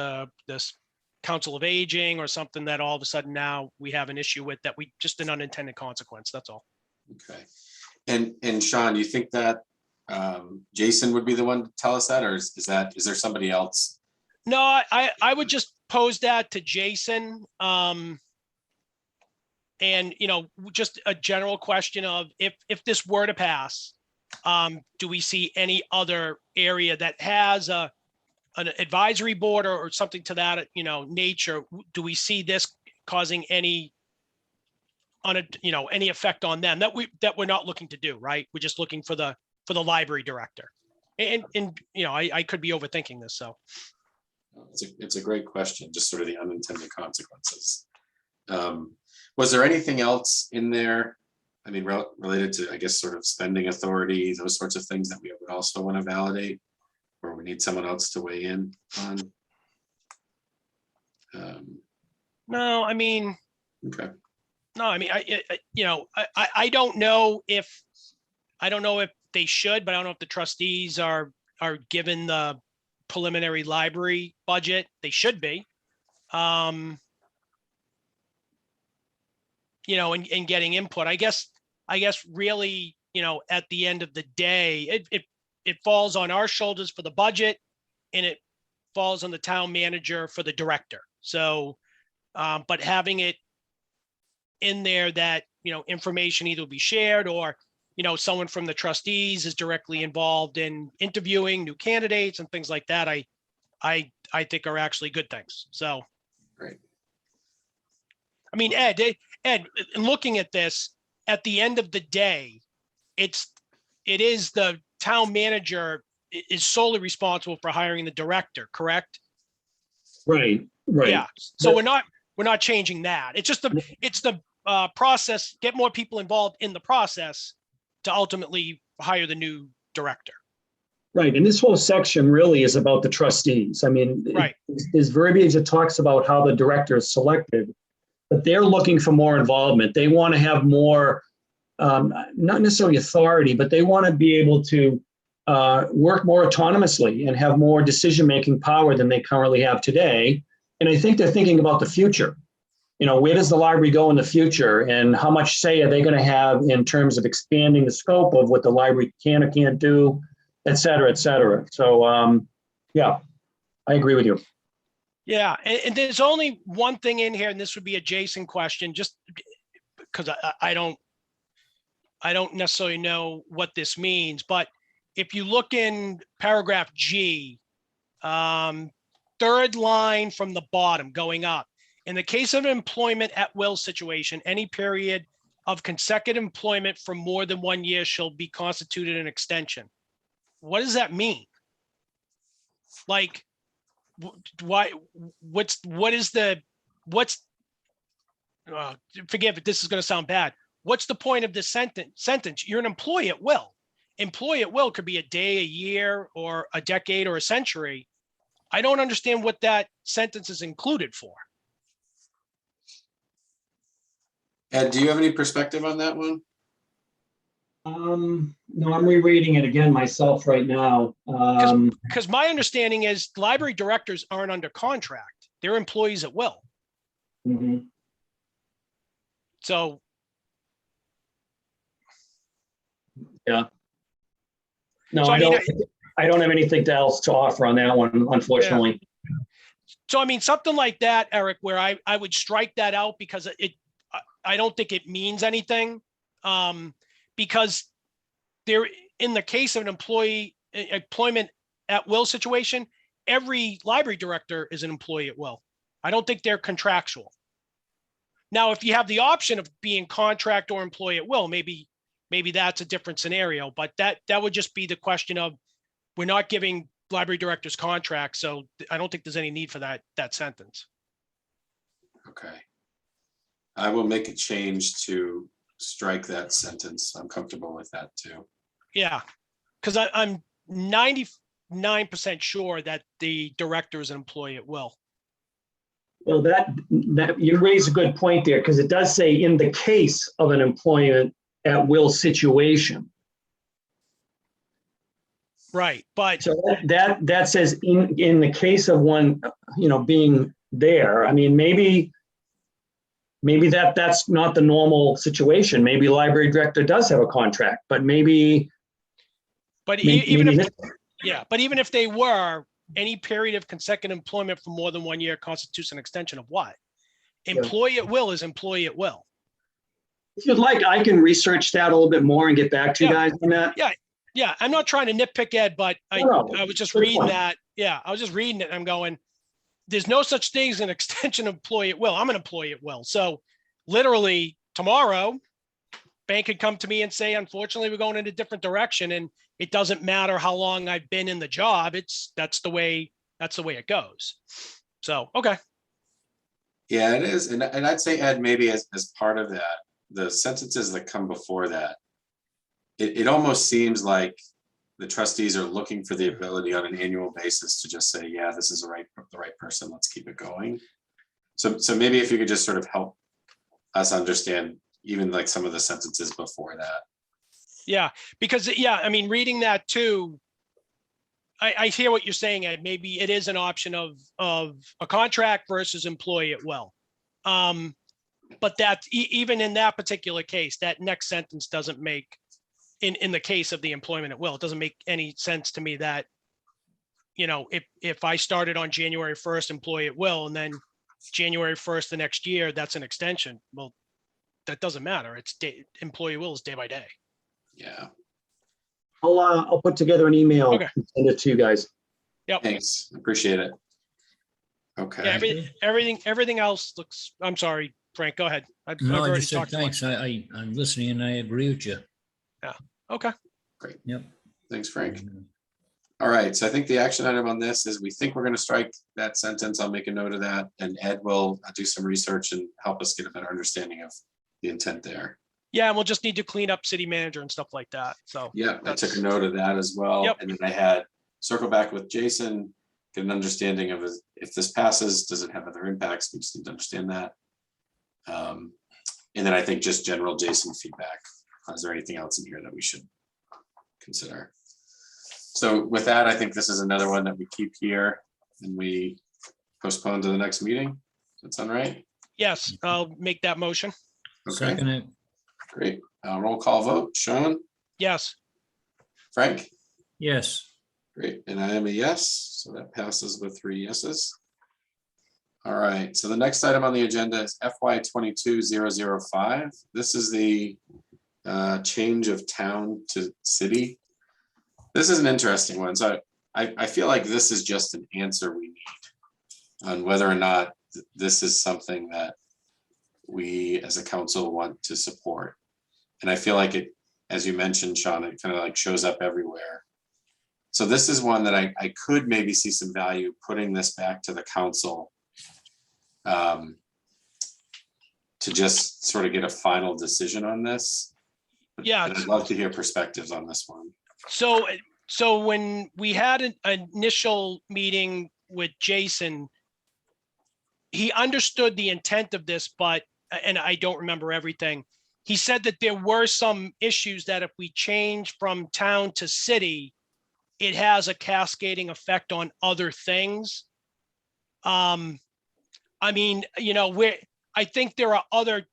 Council of Aging or something that all of a sudden now we have an issue with that we just an unintended consequence. That's all. Okay. And Sean, do you think that Jason would be the one to tell us that, or is there somebody else? No, I would just pose that to Jason. And, you know, just a general question of if this were to pass, Do we see any other area that has an advisory board or something to that, nature? Do we see this causing any any effect on them that we're not looking to do, right? We're just looking for the library director. And I could be overthinking this, so. It's a great question, just sort of the unintended consequences. Was there anything else in there? I mean, related to, I guess, sort of spending authority, those sorts of things that we would also want to validate, or we need someone else to weigh in on? No, I mean, Okay. no, I mean, I don't know if they should, but I don't know if the trustees are given the preliminary library budget. They should be. And getting input. I guess really, at the end of the day, it falls on our shoulders for the budget, and it falls on the town manager for the director. So, but having it in there that, information either will be shared or, someone from the trustees is directly involved in interviewing new candidates and things like that, I think are actually good things. So. Great. I mean, Ed, in looking at this, at the end of the day, it is the town manager is solely responsible for hiring the director, correct? Right. Yeah. So we're not changing that. It's just the process, get more people involved in the process to ultimately hire the new director. Right. And this whole section really is about the trustees. I mean, right. There's verbiage that talks about how the director is selected, but they're looking for more involvement. They want to have more, not necessarily authority, but they want to be able to work more autonomously and have more decision-making power than they currently have today. And I think they're thinking about the future. Where does the library go in the future, and how much say are they going to have in terms of expanding the scope of what the library can or can't do, et cetera, et cetera. So, yeah, I agree with you. Yeah, and there's only one thing in here, and this would be a Jason question, just because I don't necessarily know what this means, but if you look in paragraph G, third line from the bottom going up, in the case of an employment at will situation, any period of consecutive employment for more than 1 year shall be constituted an extension. What does that mean? Like, why? Forgive it, this is going to sound bad. What's the point of this sentence? You're an employee at will. Employee at will could be a day, a year, or a decade, or a century. I don't understand what that sentence is included for. Ed, do you have any perspective on that one? No, I'm rereading it again myself right now. Because my understanding is library directors aren't under contract. They're employees at will. Mm-hmm. So. Yeah. No, so, I don't have anything else to offer on that one, unfortunately. Yeah. So, I mean, something like that, Eric, where I would strike that out because I don't think it means anything. Because there, in the case of an employment at will situation, every library director is an employee at will. I don't think they're contractual. Now, if you have the option of being contract or employee at will, maybe that's a different scenario, but that would just be the question of, we're not giving library directors contracts, so I don't think there's any need for that sentence. Okay. I will make a change to strike that sentence. I'm comfortable with that too. Yeah, because I'm 99% sure that the director is an employee at will. Well, that you raise a good point there, because it does say in the case of an employment at will situation. Right, but so that says in the case of one, being there. I mean, maybe that's not the normal situation. Maybe library director does have a contract, but maybe. But even if they were, any period of consecutive employment for more than 1 year constitutes an extension of what? Employee at will is employee at will. If you'd like, I can research that a little bit more and get back to you guys on that. Yeah, Yeah, I'm not trying to nitpick Ed, but No, I was just good reading point. that. Yeah, I was just reading it and I'm going, there's no such thing as an extension of employee at will. I'm an employee at will. So literally tomorrow, bank could come to me and say, unfortunately, we're going in a different direction. And it doesn't matter how long I've been in the job. That's the way it goes. So, okay. Yeah, it is. And I'd say, Ed, maybe as part of that, the sentences that come before that, it almost seems like the trustees are looking for the ability on an annual basis to just say, yeah, this is the right person, let's keep it going. So maybe if you could just sort of help us understand even like some of the sentences before that. Yeah, because I mean, reading that too, I hear what you're saying, Ed. Maybe it is an option of a contract versus employee at will. But that even in that particular case, that next sentence doesn't make, in the case of the employment at will, it doesn't make any sense to me that, if I started on January 1st, employee at will, and then January 1st the next year, that's an extension. Well, that doesn't matter. It's employee will is day by day. Yeah, I'll put together an email Okay. and send it to you guys. Yep. thanks, appreciate it. Okay. Yeah, everything else looks, I'm sorry, Frank, go ahead. I've No, I already just said talked too much. thanks. I'm listening and I agree with you. Okay. Yep. Thanks, Frank. All right, so I think the action item on this is we think we're going to strike that sentence. I'll make a note of that, and Ed will do some research and help us get a better understanding of the intent there. Yeah, and we'll just need to clean up city manager and stuff like that. So Yeah, I took a note of that as well. Yep. And then I had circle back with Jason, get an understanding of if this passes, does it have other impacts? We just need to understand that. And then I think just general Jason feedback. Is there anything else in here that we should consider? So with that, I think this is another one that we keep here and we postpone to the next meeting. Does that sound right? yes, I'll make that motion. Okay, Second it. great. Roll call vote. Sean, Yes. Frank? Yes. Great, and I am a yes, so that passes with 3 yeses. All right, so the next item on the agenda is FY 22-005. This is the change of town to city. This is an interesting one. So I feel like this is just an answer we need on whether or not this is something that we as a council want to support. And I feel like it, as you mentioned, Sean, it kind of like shows up everywhere. So this is one that I could maybe see some value putting this back to the council to just sort of get a final decision on this. Yeah. But I'd love to hear perspectives on this one. So when we had an initial meeting with Jason, he understood the intent of this, and I don't remember everything. He said that there were some issues that if we change from town to city, it has a cascading effect on other things. I mean, I think there are other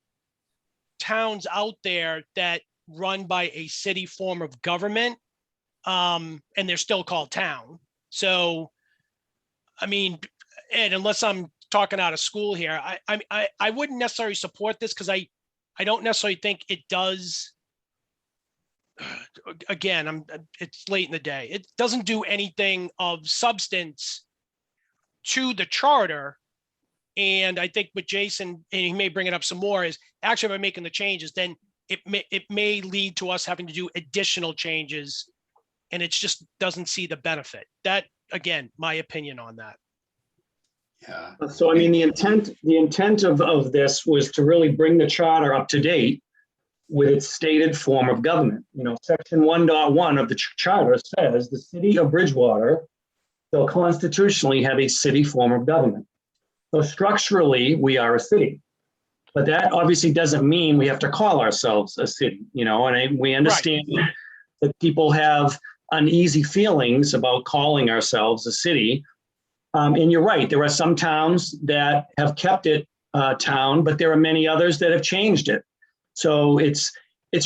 towns out there that run by a city form of government, and they're still called town. So, I mean, Ed, unless I'm talking out of school here, I wouldn't necessarily support this because I don't necessarily think it does. Again, it's late in the day. It doesn't do anything of substance to the charter. And I think with Jason, and he may bring it up some more, is actually by making the changes, then it may lead to us having to do additional changes, and it just doesn't see the benefit. That, again, my opinion on that. Yeah. So, I mean, the intent of this was to really bring the charter up to date with its stated form of government. Section 1.1 of the charter says the city of Bridgewater shall constitutionally have a city form of government. So structurally, we are a city, but that obviously doesn't mean we have to call ourselves a city, and we understand that people have uneasy feelings about calling ourselves a city. And you're right, there are some towns that have kept it town, but there are many others that have changed it. So it's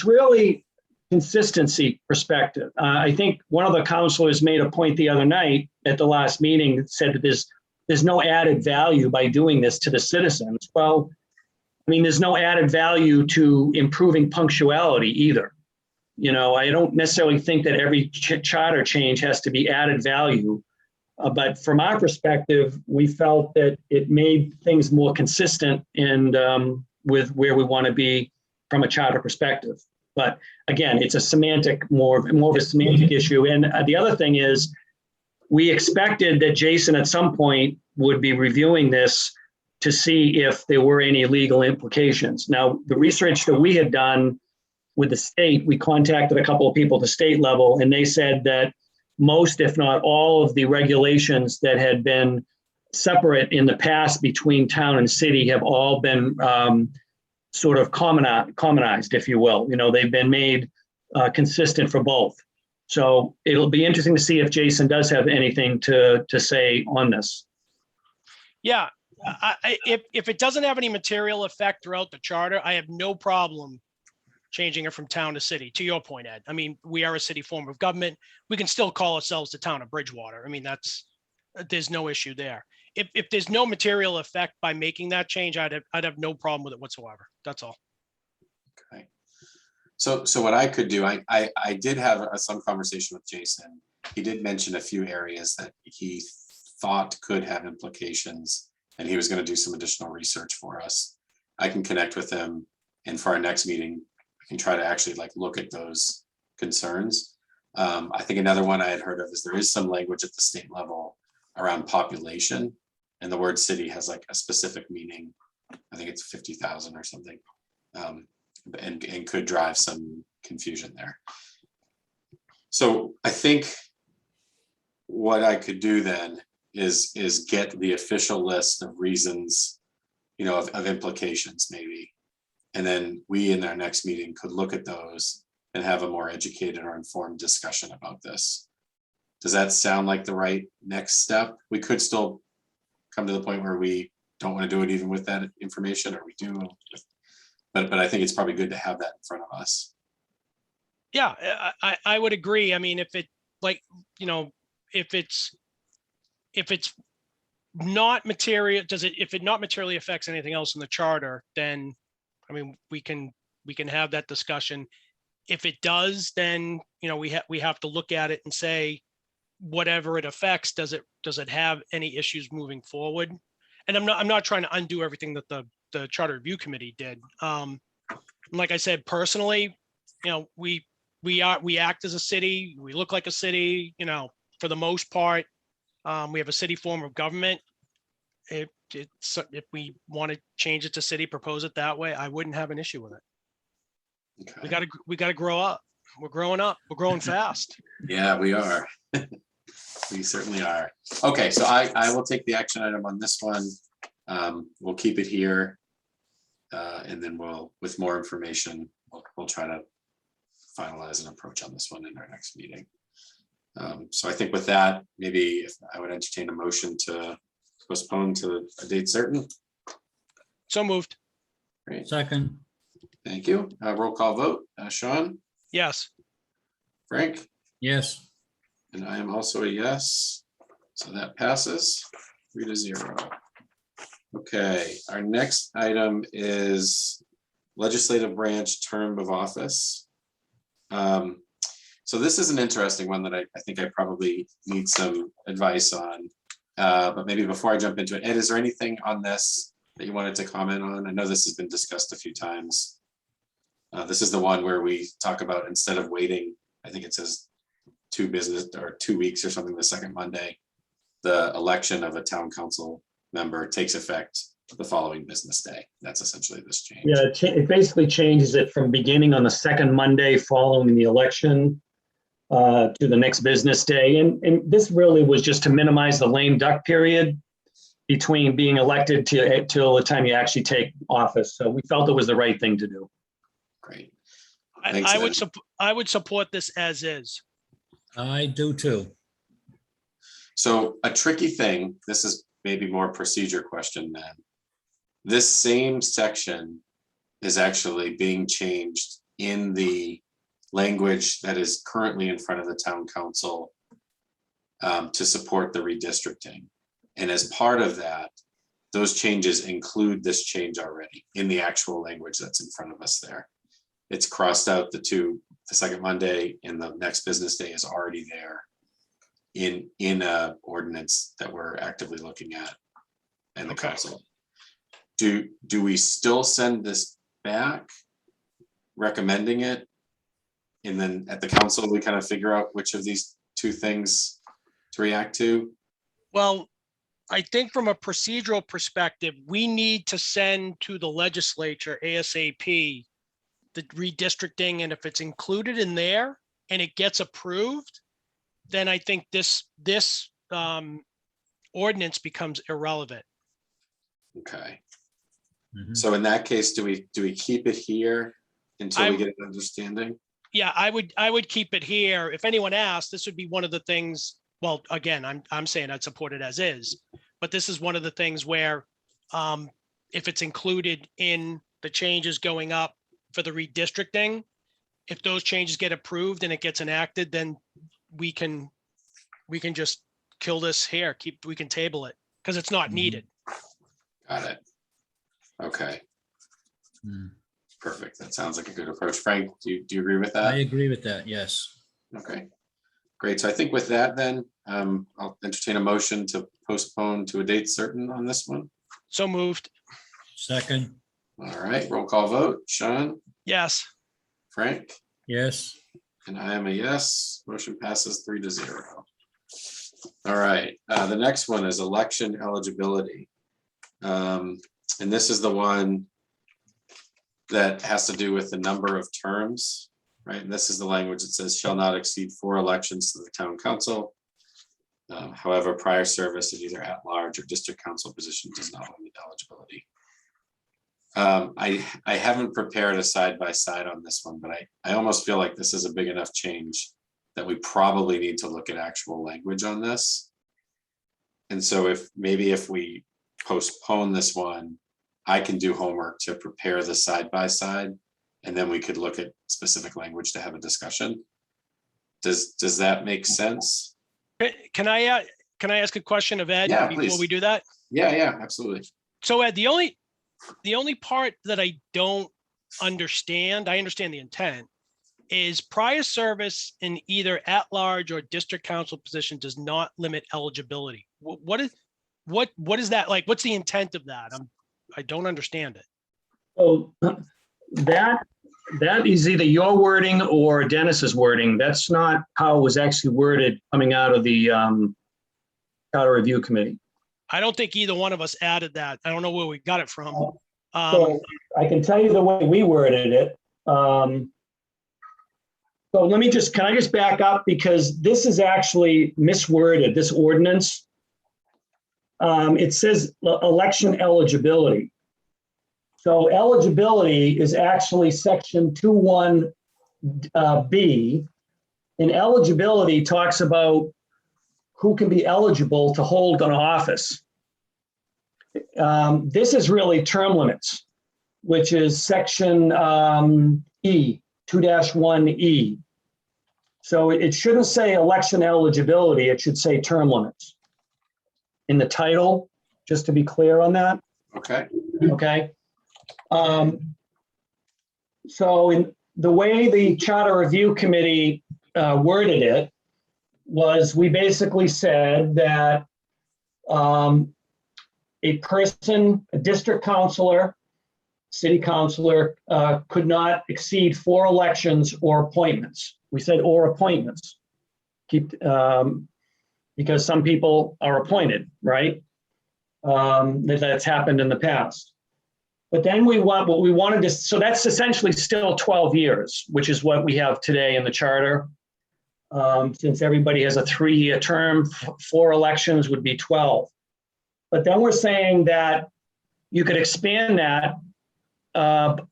really consistency perspective. I think one of the councilors made a point the other night at the last meeting that said that there's no added value by doing this to the citizens. Well, I mean, there's no added value to improving punctuality either. I don't necessarily think that every charter change has to be added value. But from our perspective, we felt that it made things more consistent and with where we want to be from a charter perspective. But again, it's a semantic, more of a semantic issue. And the other thing is, we expected that Jason at some point would be reviewing this to see if there were any legal implications. Now, the research that we had done with the state, we contacted a couple of people at the state level, and they said that most, if not all, of the regulations that had been separate in the past between town and city have all been sort of commonized, if you will. They've been made consistent for both. So it'll be interesting to see if Jason does have anything to say on this. Yeah, if it doesn't have any material effect throughout the charter, I have no problem changing it from town to city. To your point, Ed, I mean, we are a city form of government. We can still call ourselves the town of Bridgewater. I mean, there's no issue there. If there's no material effect by making that change, I'd have no problem with it whatsoever. That's all. Okay. So what I could do, I did have some conversation with Jason. He did mention a few areas that he thought could have implications, and he was going to do some additional research for us. I can connect with him, and for our next meeting, I can try to actually look at those concerns. I think another one I had heard of is there is some language at the state level around population, and the word city has a specific meaning. I think it's 50,000 or something, and could drive some confusion there. So I think what I could do then is get the official list of reasons, of implications maybe. And then we in our next meeting could look at those and have a more educated or informed discussion about this. Does that sound like the right next step? We could still come to the point where we don't want to do it even with that information, or we do, but I think it's probably good to have that in front of us. Yeah, I would agree. I mean, if it's not material, if it not materially affects anything else in the charter, then I mean, we can have that discussion. If it does, then we have to look at it and say, whatever it affects, does it have any issues moving forward? And I'm not trying to undo everything that the Charter Review Committee did. Like I said, personally, we act as a city. We look like a city. For the most part, we have a city form of government. If we want to change it to city, propose it that way, I wouldn't have an issue with it. Okay. We gotta grow up. We're growing up. We're growing fast. Yeah, we are. We certainly are. Okay, so I will take the action item on this one. We'll keep it here, and then with more information, we'll try to finalize an approach on this one in our next meeting. So I think with that, maybe if I would entertain a motion to postpone to a date certain. So moved. Great. Second. Thank you. Roll call vote. Sean? Yes. Frank? Yes. And I am also a yes. So that passes 3-0. Okay, our next item is legislative branch term of office. So this is an interesting one that I think I probably need some advice on. But maybe before I jump into it, Ed, is there anything on this that you wanted to comment on? I know this has been discussed a few times. This is the one where we talk about, instead of waiting, I think it says 2 weeks or something, the second Monday, the election of a town council member takes effect the following business day. That's essentially this change. Yeah, it basically changes it from beginning on the second Monday following the election to the next business day. And this really was just to minimize the lame duck period between being elected till the time you actually take office. So we felt it was the right thing to do. Great. I would support this as is. I do too. So a tricky thing, this is maybe more procedure question then. This same section is actually being changed in the language that is currently in front of the town council to support the redistricting. And as part of that, those changes include this change already in the actual language that's in front of us there. It's crossed out the the second Monday and the next business day is already there in a ordinance that we're actively looking at in the Okay. council. Do we still send this back, recommending it? And then at the council, we kind of figure out which of these two things to react to? Well, I think from a procedural perspective, we need to send to the legislature ASAP the redistricting, and if it's included in there and it gets approved, then I think this ordinance becomes irrelevant. Okay. Mhm. So in that case, do we keep it here until we get an understanding? Yeah, I would keep it here. If anyone asked, this would be one of the things, well, again, I'm saying I'd support it as is, but this is one of the things where if it's included in the changes going up for the redistricting, if those changes get approved and it gets enacted, then we can just kill this here, we can table it because it's not Mhm. needed. Got it. Okay, Mm. perfect. That sounds like a good approach. Frank, do you agree with I that? agree with that, yes. Okay, great. So I think with that then, I'll entertain a motion to postpone to a date certain on this one. So moved. Second, All right, roll call vote. Sean, Yes. Frank, yes. and I am a yes. Motion passes 3-0. All right, the next one is election eligibility. And this is the one that has to do with the number of terms, right? And this is the language that says shall not exceed 4 elections to the town council. However, prior service in either at-large or district council position does not limit eligibility. I haven't prepared a side-by-side on this one, but I almost feel like this is a big enough change that we probably need to look at actual language on this. And so if we postpone this one, I can do homework to prepare the side-by-side, and then we could look at specific language to have a discussion. Does that make sense? Can I ask a question of Ed Yeah, before please. we do that? Yeah, absolutely. So Ed, the only part that I don't understand, I understand the intent, is prior service in either at-large or district council position does not limit eligibility. What is that like? What's the intent of that? I don't understand it. So that is either your wording or Dennis's wording. That's not how it was actually worded coming out of the Charter Review Committee. I don't think either one of us added that. I don't know where we got it from. So I can tell you the way we worded it. So can I just back up, because this is actually misworded, this ordinance. It says election eligibility. So eligibility is actually section 21B, and eligibility talks about who can be eligible to hold an office. This is really term limits, which is section E, 2-1E. So it shouldn't say election eligibility, it should say term limits in the title, just to be clear on that. Okay, Okay. So in the way the Charter Review Committee worded it was, we basically said that a person, a district councilor, city councilor, could not exceed 4 elections or appointments. We said or appointments. Because some people are appointed, right? That's happened in the past. But then what we wanted to, so that's essentially still 12 years, which is what we have today in the charter. Since everybody has a 3-year term, 4 elections would be 12. But then we're saying that you could expand that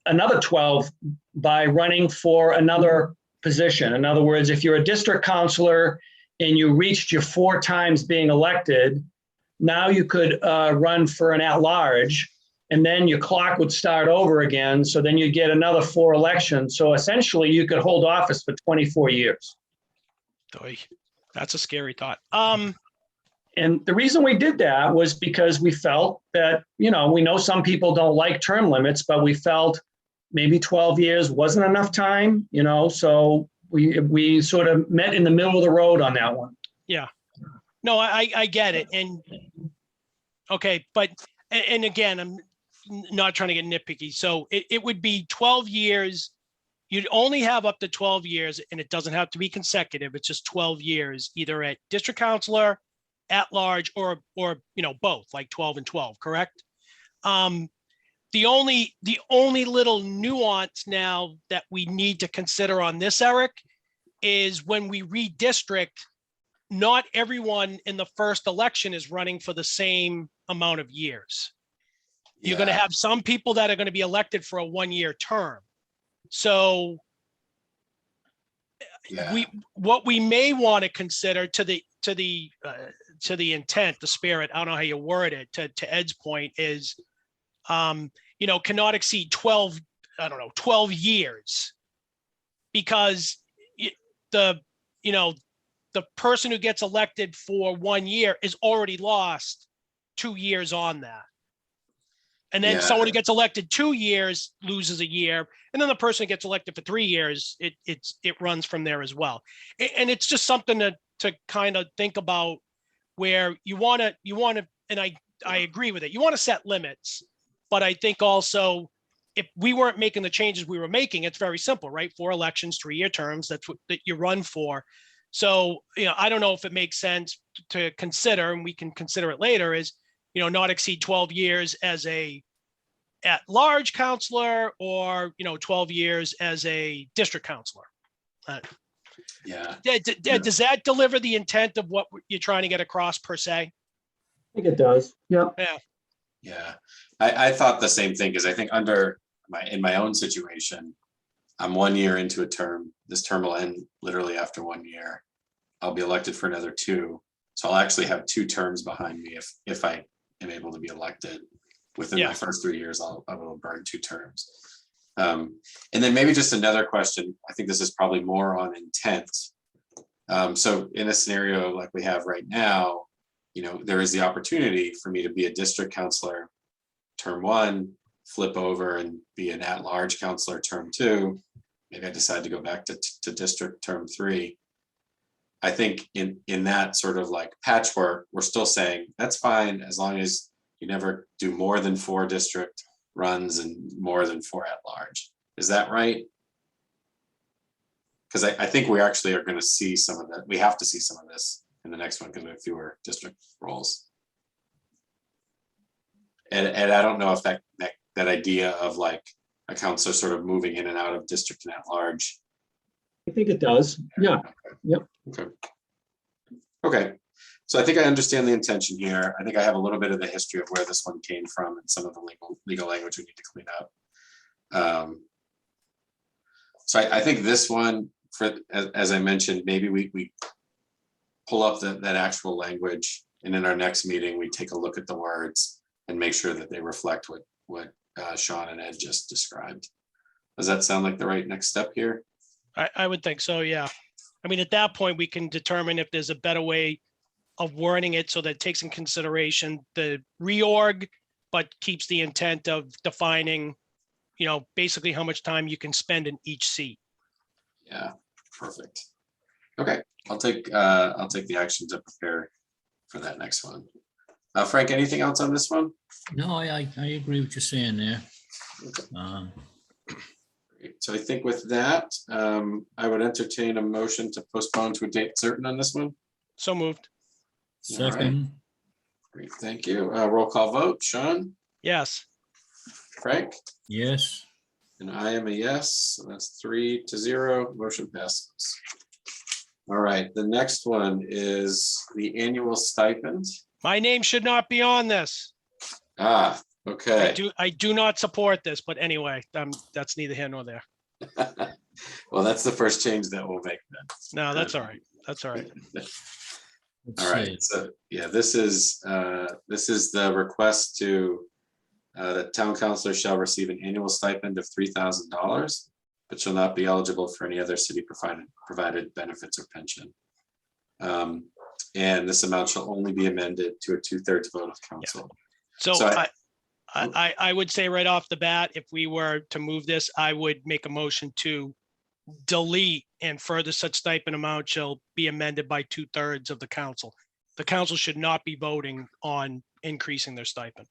another 12 by running for another position. In other words, if you're a district councilor and you reached your 4 times being elected, now you could run for an at-large, and then your clock would start over again. So then you get another 4 elections. So essentially you could hold office for 24 years. That's a scary thought. And the reason we did that was because we felt that, we know some people don't like term limits, but we felt maybe 12 years wasn't enough time, so we sort of met in the middle of the road on that one. No, I get it. And okay, but, and again, I'm not trying to get nitpicky. So it would be 12 years. You'd only have up to 12 years, and it doesn't have to be consecutive. It's just 12 years, either at district counselor, at large, or both, like 12 and 12, correct? The only little nuance now that we need to consider on this, Eric, is when we redistrict, not everyone in the first election is running for the same amount of years. You're going to have some people that are going to be elected for a 1-year term. So what we may want to consider to the intent, the spirit, I don't know how you word it, to Ed's point is, cannot exceed 12 years, because the person who gets elected for 1 year is already lost 2 years on that. And then someone who gets elected 2 years loses a year. And then the person who gets elected for 3 years, it runs from there as well. And it's just something to kind of think about, where you want to, and I agree with it. You want to set limits, but I think also, if we weren't making the changes we were making, it's very simple, right? 4 elections, 3-year terms, that's what that you run for. So, I don't know if it makes sense to consider, and we can consider it later, is, not exceed 12 years as a at-large counselor, or, 12 years as a district counselor. Does that deliver the intent of what you're trying to get across, per se? I think it does. Yeah. Yeah. I thought the same thing, because I think in my own situation, I'm 1 year into a term. This term will end literally after 1 year. I'll be elected for another 2. So I'll actually have 2 terms behind me if I am able to be elected within my first 3 years. I will burn 2 terms. And then maybe just another question. I think this is probably more on intent. So in a scenario like we have right now, there is the opportunity for me to be a district counselor term 1, flip over and be an at-large counselor term 2. Maybe I decide to go back to district term 3. I think in that sort of like patchwork, we're still saying that's fine as long as you never do more than 4 district runs and more than 4 at large. Is that right? Because I think we actually are going to see some of that. We have to see some of this in the next one, because we have fewer district roles. And I don't know if that idea of like a counselor sort of moving in and out of district and at large. I think it does. Yeah. Yep. Okay. So I think I understand the intention here. I think I have a little bit of the history of where this one came from and some of the legal language we need to clean up. So I think this one, as I mentioned, maybe we pull up that actual language, and in our next meeting, we take a look at the words and make sure that they reflect what Sean and Ed just described. Does that sound like the right next step here? I would think so, yeah. I mean, at that point, we can determine if there's a better way of wording it so that it takes in consideration the reorg, but keeps the intent of defining, basically how much time you can spend in each seat. Yeah, perfect. Okay, I'll take the action to prepare for that next one. Frank, anything else on this one? No, I agree with what you're saying there. Great. So I think with that, I would entertain a motion to postpone to a date certain on this one. So moved. Second. Great, thank you. Roll call vote. Sean? Yes. Frank? Yes. And I am a yes. So that's 3-0. Motion passes. All right, the next one is the annual stipend. My name should not be on this. Okay. I do not support this, but anyway, that's neither here nor there. Well, that's the first change that we'll make then. No, that's all right. That's all right. All right. So yeah, this is the request to that town councilor shall receive an annual stipend of $3,000, but shall not be eligible for any other city provided benefits or pension. And this amount shall only be amended to a 2/3 vote of council. So I would say right off the bat, if we were to move this, I would make a motion to delete and further such stipend amount shall be amended by 2/3 of the council. The council should not be voting on increasing their stipend.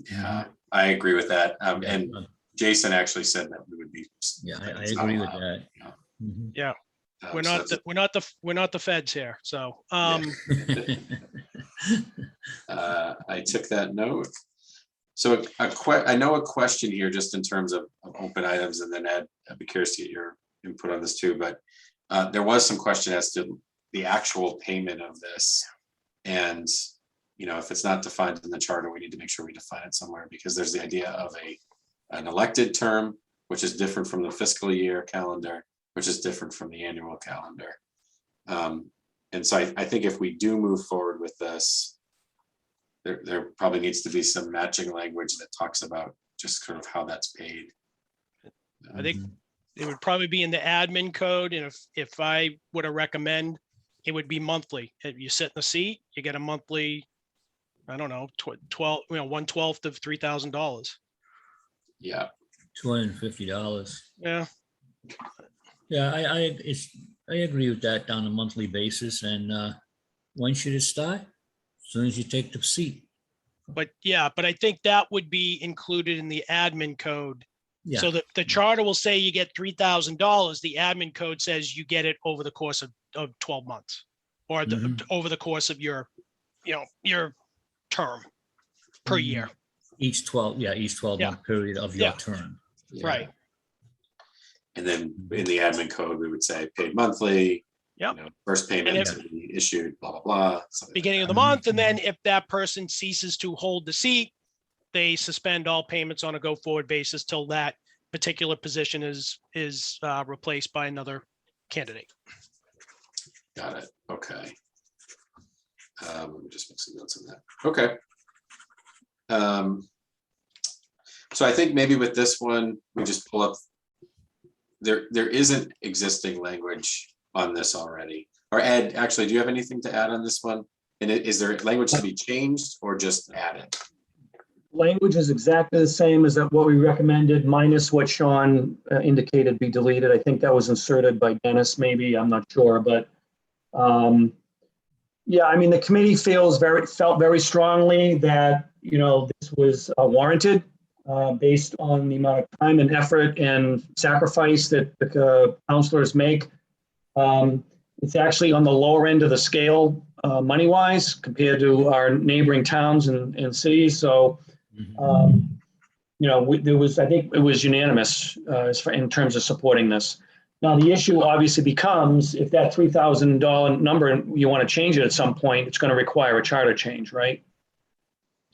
Yeah, I agree with that. And Jason actually said that we would be. Yeah, I it's not agree with allowed, that. you know. Mhm. Yeah, we're So not, that's we're not the feds here. So, I took that note. So I know a question here just in terms of open items, and then Ed, I'd be curious to get your input on this too, but there was some question as to the actual payment of this. And, you know, if it's not defined in the charter, we need to make sure we define it somewhere, because there's the idea of an elected term, which is different from the fiscal year calendar, which is different from the annual calendar. And so I think if we do move forward with this, there probably needs to be some matching language that talks about just sort of how that's paid. I think it would probably be in the admin code. And if I were to recommend, it would be monthly. If you sit in the seat, you get a monthly, I don't know, 12, 1/12 of $3,000. Yeah, $250. Yeah. Yeah, I agree with that on a monthly basis. And when should it start? As soon as you take the seat. But I think that would be included in the admin code. Yeah. So that the charter will say you get $3,000. The admin code says you get it over the course of 12 months, or over the course of your term per year. Each 12-month period of your term. yeah. Right. And then in the admin code, we would say paid monthly. Yep. You know, first payment to be issued, blah, blah, blah. Beginning of the month. And then if that person ceases to hold the seat, they suspend all payments on a go forward basis till that particular position is replaced by another candidate. Got it. Okay. Let me just make some notes on that. Okay. So I think maybe with this one, we just pull up. There isn't existing language on this already. Or Ed, actually, do you have anything to add on this one? And is there language to be changed or just added? Language is exactly the same as what we recommended, minus what Sean indicated be deleted. I think that was inserted by Dennis, maybe, I'm not sure, but yeah, I mean, the committee felt very strongly that, this was warranted based on the amount of time and effort and sacrifice that the counselors make. It's actually on the lower end of the scale money-wise compared to our neighboring towns and cities. So, I think it was unanimous in terms of supporting this. Now, the issue obviously becomes if that $3,000 number and you want to change it at some point, it's going to require a charter change, right?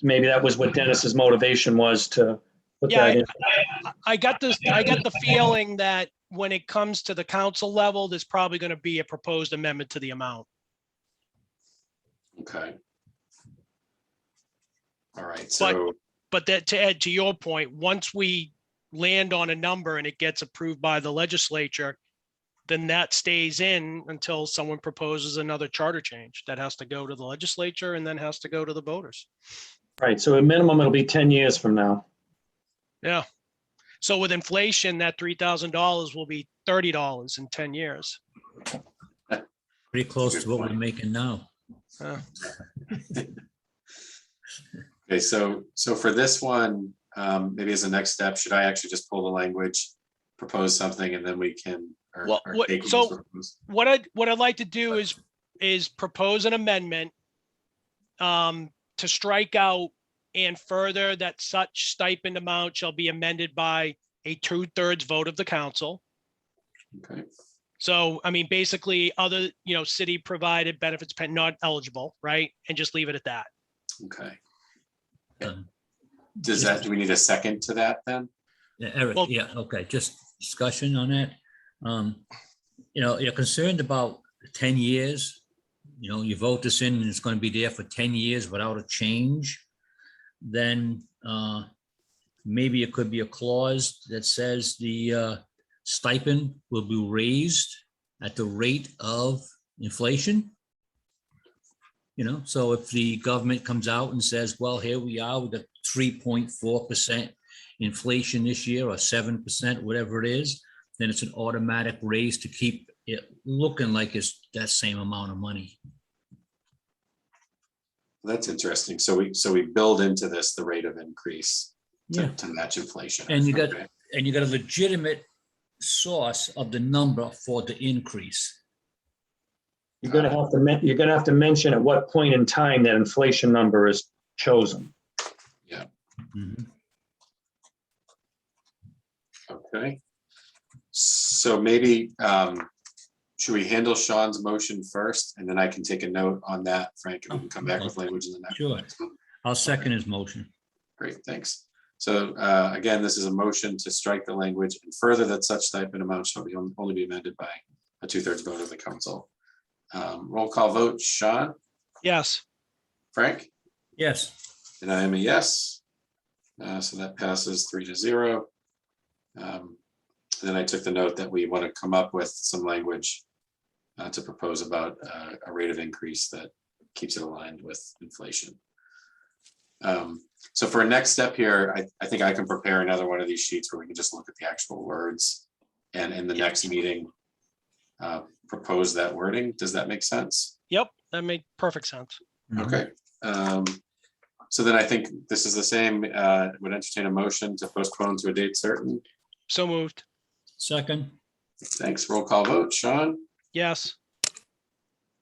Maybe that was what Dennis's motivation was to put that in. I got the feeling that when it comes to the council level, there's probably going to be a proposed amendment to the amount. Okay. All right. So, but that, to Ed, to your point, once we land on a number and it gets approved by the legislature, then that stays in until someone proposes another charter change that has to go to the legislature and then has to go to the voters. Right. So at minimum, it'll be 10 years from now. Yeah. So with inflation, that $3,000 will be $30 in 10 years. Pretty close to what we're making now. okay. So for this one, maybe as a next step, should I actually just pull the language, propose something, and then we can? What I'd like to do is propose an amendment to strike out and further that such stipend amount shall be amended by a 2/3 vote of the council. Okay. So, I mean, basically other, city provided benefits not eligible, right? And just leave it at that. Okay. Do we need a second to that then? Yeah, Eric, Well, yeah, okay, just discussion on that. You're concerned about 10 years, you vote this in and it's going to be there for 10 years without a change, then maybe it could be a clause that says the stipend will be raised at the rate of inflation. So if the government comes out and says, well, here we are, we got 3.4% inflation this year or 7%, whatever it is, then it's an automatic raise to keep it looking like it's that same amount of money. That's interesting. So we build into this the rate of increase Yeah. to match inflation. And you got Okay. a legitimate source of the number for the increase. You're gonna have to mention at what point in time that inflation number is chosen. Mhm. Okay. So maybe, should we handle Sean's motion first, and then I can take a note on that, Frank, and we can come back with language in the next. Sure. I'll second his motion. Great, thanks. So again, this is a motion to strike the language and further that such stipend amount shall be only be amended by a 2/3 vote of the council. Roll call vote, Sean, Yes. Frank, Yes. and I am a yes. So that passes 3-0. Then I took the note that we want to come up with some language to propose about a rate of increase that keeps it aligned with inflation. So for a next step here, I think I can prepare another one of these sheets where we can just look at the actual words and in the next meeting, propose that wording. Does that make sense? Yep, that made perfect sense. Mhm. Okay. So then I think this is the same, would entertain a motion to postpone to a date certain. So moved. Second. Thanks. Roll call vote. Sean, Yes.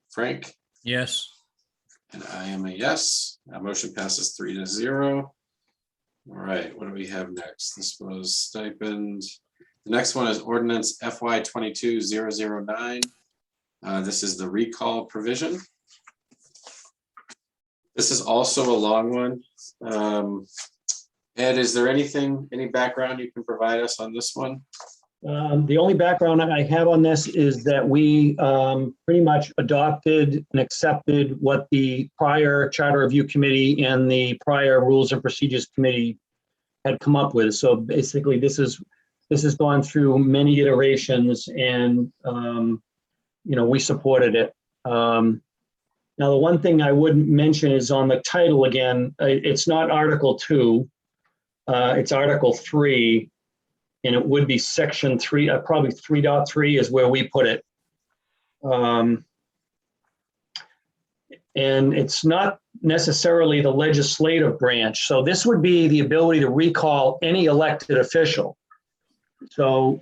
Frank, Yes. and I am a yes. Motion passes 3-0. All right, what do we have next? This was stipend. The next one is ordinance FY 22-009. This is the recall provision. This is also a long one. Ed, is there any background you can provide us on this one? The only background I have on this is that we pretty much adopted and accepted what the prior Charter Review Committee and the prior Rules and Procedures Committee had come up with. So basically, this has gone through many iterations, and we supported it. Now, the one thing I would mention is on the title again. It's not Article 2, it's Article 3. And it would be section 3, probably 3.3 is where we put it. And it's not necessarily the legislative branch. So this would be the ability to recall any elected official. So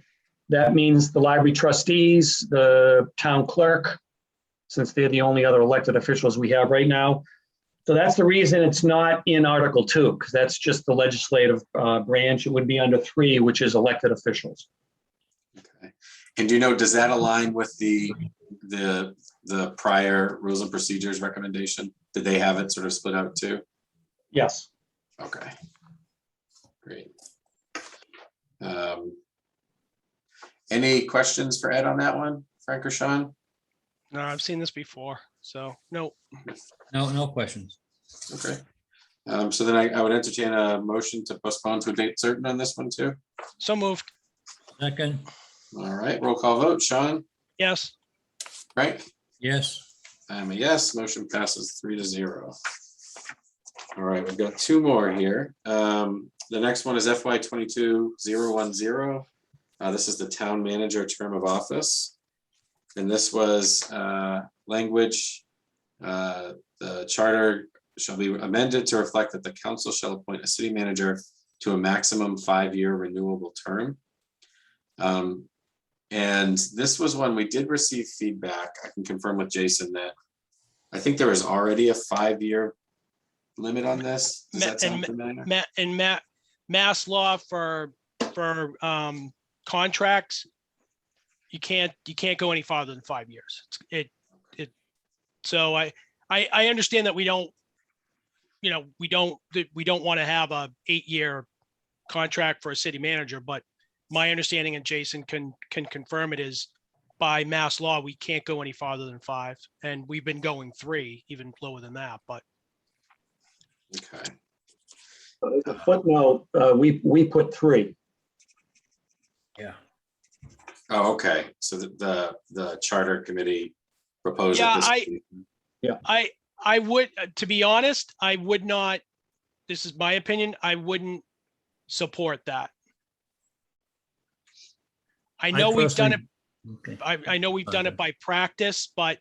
that means the library trustees, the town clerk, since they're the only other elected officials we have right now. So that's the reason it's not in Article 2, because that's just the legislative branch. It would be under 3, which is elected officials. Okay. And do you know, does that align with the prior Rules and Procedures recommendation? Did they have it sort of split out too? Yes. Okay. Great. Any questions for Ed on that one, Frank or Sean? No, I've seen this before, so no. No questions. Okay. So then I would entertain a motion to postpone to a date certain on this one too. So moved. Second. All right, roll call vote. Sean, Yes. Frank, Yes. I'm a yes. Motion passes 3-0. All right, we've got two more here. The next one is FY 22-010. This is the town manager term of office. And this was language. The charter shall be amended to reflect that the council shall appoint a city manager to a maximum 5-year renewable term. And this was one we did receive feedback. I can confirm with Jason that I think there is already a 5-year limit on this. Does that sound familiar? Mass law for contracts, you can't go any farther than 5 years. So I understand that we don't want to have a 8-year contract for a city manager, but my understanding, and Jason can confirm it, is by mass law, we can't go any farther than 5. And we've been going 3, even lower than that, but. Okay. The footnote, we put 3. Yeah. Oh, okay. So the charter committee proposed. Yeah, that this- I would, to be honest, I would not, this is my opinion, I wouldn't support that. I know we've done it, Okay. I know we've done it by practice, but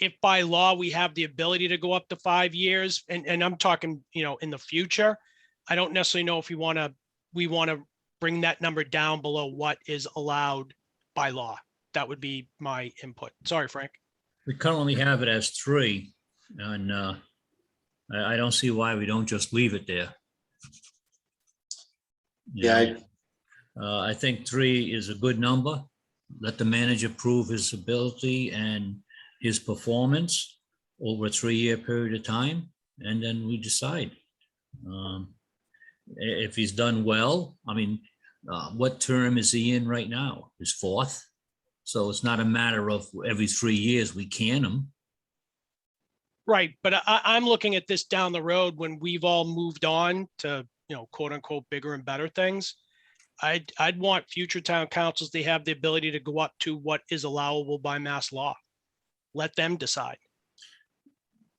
if by law we have the ability to go up to 5 years, and I'm talking, in the future, I don't necessarily know if we want to bring that number down below what is allowed by law. That would be my input. Sorry, Frank. We currently have it as 3, and I don't see why we don't just leave it there. Yeah, I think 3 is a good number. Let the manager prove his ability and his performance over a 3-year period of time, and then we decide. If he's done well, I mean, what term is he in right now? His 4th. So it's not a matter of every 3 years we can him. Right, but I'm looking at this down the road when we've all moved on to, quote unquote, bigger and better things. I'd want future town councils to have the ability to go up to what is allowable by mass law. Let them decide.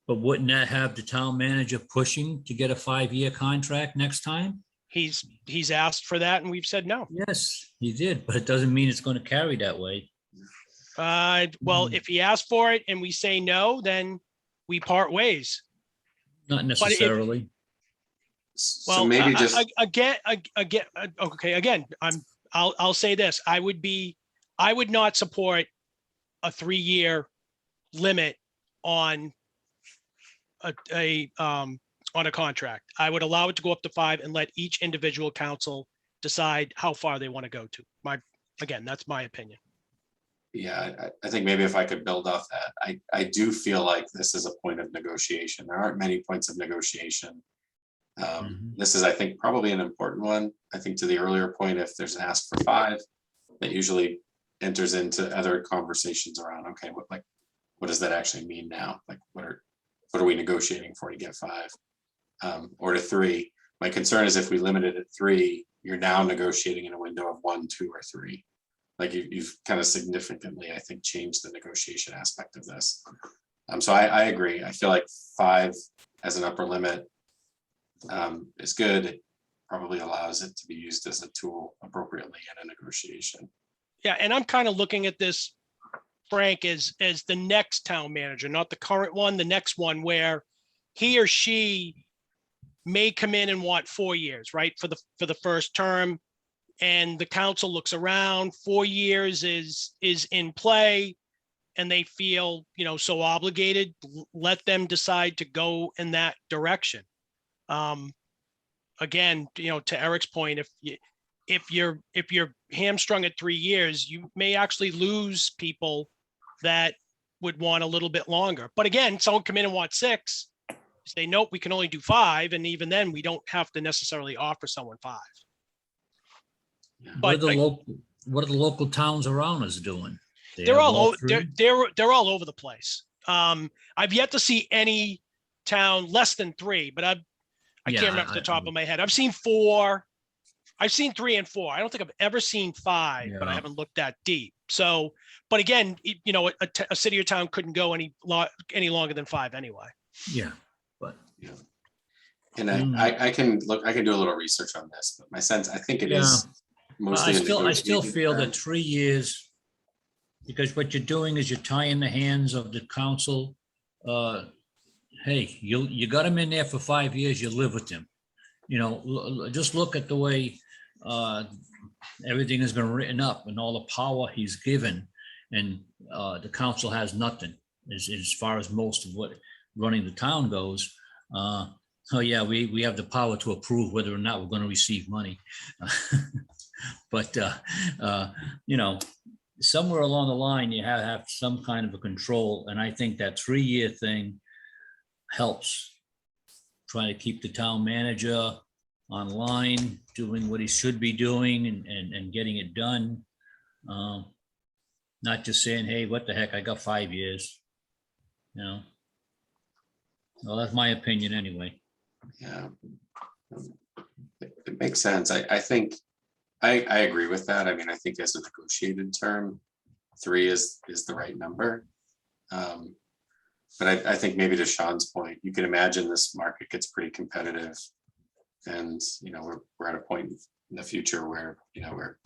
But wouldn't that have the town manager pushing to get a 5-year contract next time? He's asked for that and we've said no. Yes, he did, but it doesn't mean it's going to carry that way. Well, if he asked for it and we say no, then we part ways. Not necessarily. so Well, maybe just, again, I'll say this. I would not support a 3-year limit on a contract. I would allow it to go up to 5 and let each individual council decide how far they want to go to. Again, that's my opinion. yeah, I think maybe if I could build off that, I do feel like this is a point of negotiation. There aren't many points of negotiation. This is, I think, probably an important one. I think to the earlier point, if there's an ask for 5, that usually enters into other conversations around, okay, what does that actually mean now? Like, what are we negotiating for to get 5? Or to 3. My concern is if we limit it at 3, you're now negotiating in a window of 1, 2, or 3. Like you've kind of significantly, I think, changed the negotiation aspect of this. So I agree. I feel like 5 as an upper limit is good. It probably allows it to be used as a tool appropriately in a negotiation. Yeah, and I'm kind of looking at this, Frank, as the next town manager, not the current one, the next one where he or she may come in and want 4 years, right? For the first term. And the council looks around, 4 years is in play and they feel, so obligated, let them decide to go in that direction. Again, to Eric's point, if you're hamstrung at 3 years, you may actually lose people that would want a little bit longer. But again, someone come in and want 6, say, nope, we can only do 5. And even then we don't have to necessarily offer someone 5. What are the local towns around us doing? They're all over the place. I've yet to see any town less than 3, but I can't remember off the top of my head. I've seen 4. I've seen 3 and 4. I don't think I've ever seen 5, but I haven't looked that deep. So, but again, a city or town couldn't go any longer than 5 anyway. Yeah, but and I can do a little research on this, but my sense, I think it is mostly. I still feel that 3 years, because what you're doing is you're tying the hands of the council. Hey, you got him in there for 5 years, you live with him. Just look at the way everything has been written up and all the power he's given, and the council has nothing as far as most of what running the town goes. Oh yeah, we have the power to approve whether or not we're going to receive money. But somewhere along the line, you have some kind of a control. And I think that 3-year thing helps try to keep the town manager online, doing what he should be doing and getting it done. Not just saying, hey, what the heck, I got 5 years. Well, that's my opinion anyway. Yeah, it makes sense. I think I agree with that. I mean, I think as a negotiated term, 3 is the right number. I think maybe to Sean's point, you can imagine this market gets pretty competitive. And, we're at a point in the future where, we're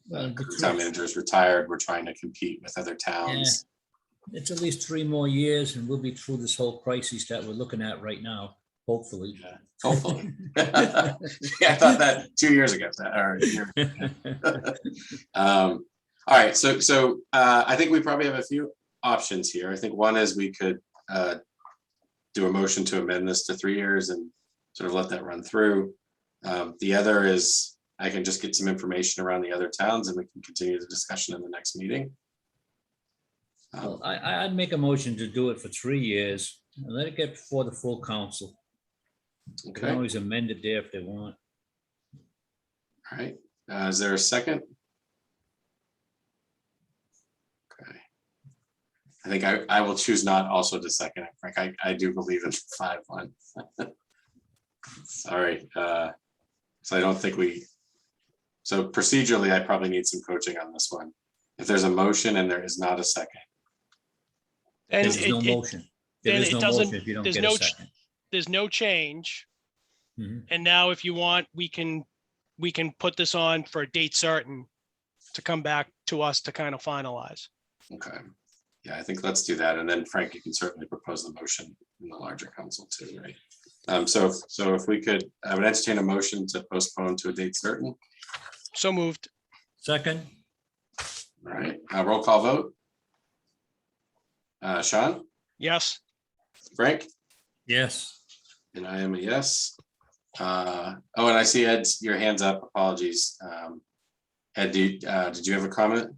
Well, the town truth- manager is retired. We're trying to compete with other towns. It's at least 3 more years and we'll be through this whole crisis that we're looking at right now, hopefully. Yeah, hopefully. Yeah, I thought that 2 years ago. Or a year ago. All right, so I think we probably have a few options here. I think one is we could do a motion to amend this to 3 years and sort of let that run through. The other is I can just get some information around the other towns and we can continue the discussion in the next meeting. Well, I'd make a motion to do it for 3 years and let it get before the full council. They can Okay, always amend it there if they want. all right. Is there a second? Okay. I think I will choose not also to second it, Frank. I do believe in 5-1. Sorry. So I don't think so procedurally, I probably need some coaching on this one. If there's a motion and there is not a second. And There's no motion. There and is it no doesn't- motion if you don't there's get no a second. there's no change. Mhm. And now if you want, we can put this on for a date certain to come back to us to kind of finalize. Okay. Yeah, I think let's do that. And then Frank, you can certainly propose the motion in the larger council too, right? So if we could, I would entertain a motion to postpone to a date certain. So moved. Second, All right, roll call vote. Sean, Yes. Frank, yes. and I am a yes. And I see Ed, your hand's up. Apologies. Ed, did you have a comment?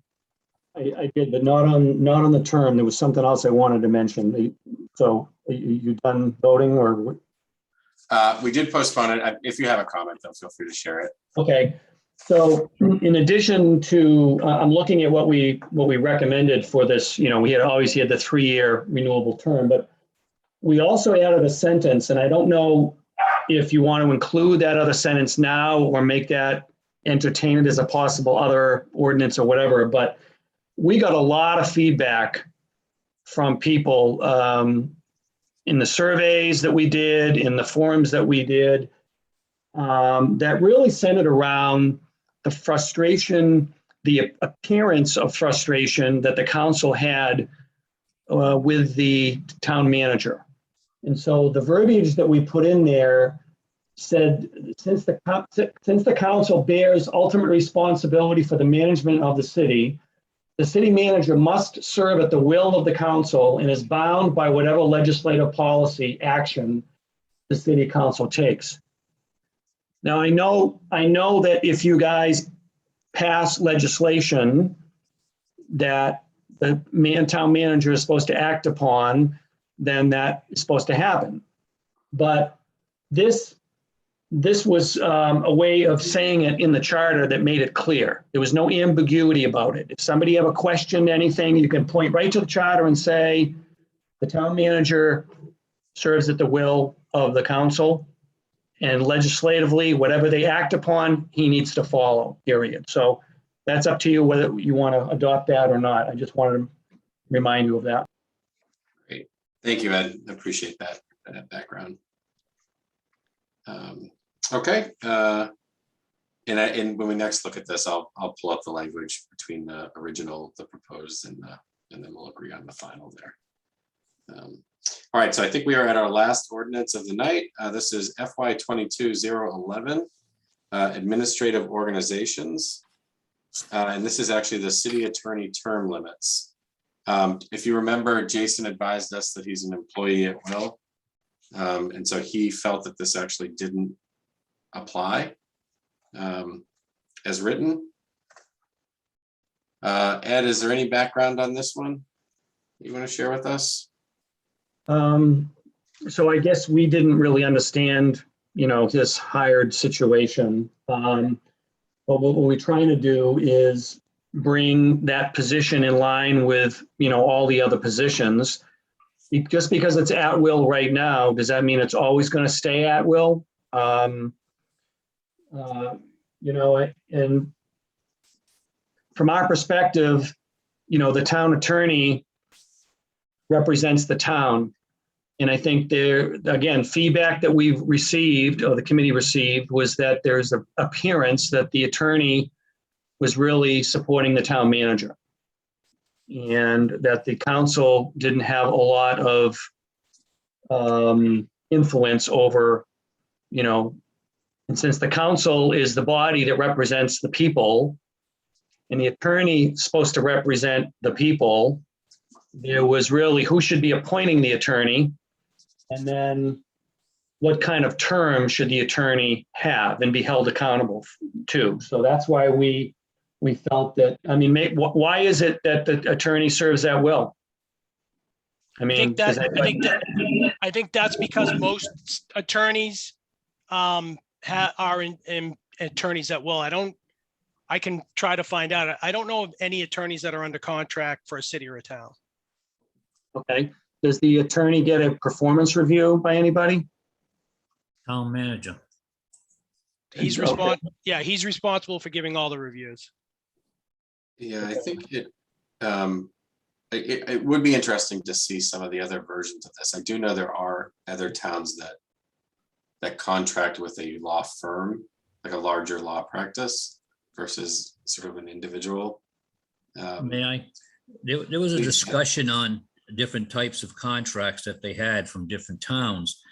I did, but not on the term. There was something else I wanted to mention. So you done voting or? We did postpone it. If you have a comment, though, feel free to share it. Okay, so in addition to, I'm looking at what we recommended for this, we had obviously had the 3-year renewable term, but we also added a sentence, and I don't know if you want to include that other sentence now or make that entertain it as a possible other ordinance or whatever, but we got a lot of feedback from people in the surveys that we did, in the forums that we did, that really centered around the frustration, the appearance of frustration that the council had with the town manager. And so the verbiage that we put in there said, since the council bears ultimate responsibility for the management of the city manager must serve at the will of the council and is bound by whatever legislative policy action the city council takes. Now, I know that if you guys pass legislation that the town manager is supposed to act upon, then that is supposed to happen. But this was a way of saying it in the charter that made it clear. There was no ambiguity about it. If somebody have a question, anything, you can point right to the charter and say, the town manager serves at the will of the council, and legislatively, whatever they act upon, he needs to follow, period. So that's up to you whether you want to adopt that or not. I just wanted to remind you of that. Great. Thank you, Ed. I appreciate that background. Okay. And when we next look at this, I'll pull up the language between the original, the proposed, and then we'll agree on the final there. All right, so I think we are at our last ordinance of the night. This is FY 22-011, administrative organizations. And this is actually the city attorney term limits. If you remember, Jason advised us that he's an employee at will. And so he felt that this actually didn't apply as written. Ed, is there any background on this one you want to share with us? So I guess we didn't really understand, this hired situation. But what we're trying to do is bring that position in line with, all the other positions. Just because it's at will right now, does that mean it's always going to stay at will? And from our perspective, the town attorney represents the town. And I think there, again, feedback that we've received, or the committee received, was that there's an appearance that the attorney was really supporting the town manager. And that the council didn't have a lot of influence over, and since the council is the body that represents the people, and the attorney is supposed to represent the people, there was really who should be appointing the attorney, and then what kind of term should the attorney have and be held accountable to. So that's why we felt that, why is it that the attorney serves at will? I think that's because most attorneys are in attorneys at will. I can try to find out. I don't know of any attorneys that are under contract for a city or a town. Okay. Does the attorney get a performance review by anybody? Town manager. He's responsible for giving all the reviews. Yeah, I think it would be interesting to see some of the other versions of this. I do know there are other towns that contract with a law firm, like a larger law practice versus sort of an individual. May I? There was a discussion on different types of contracts that they had from different towns.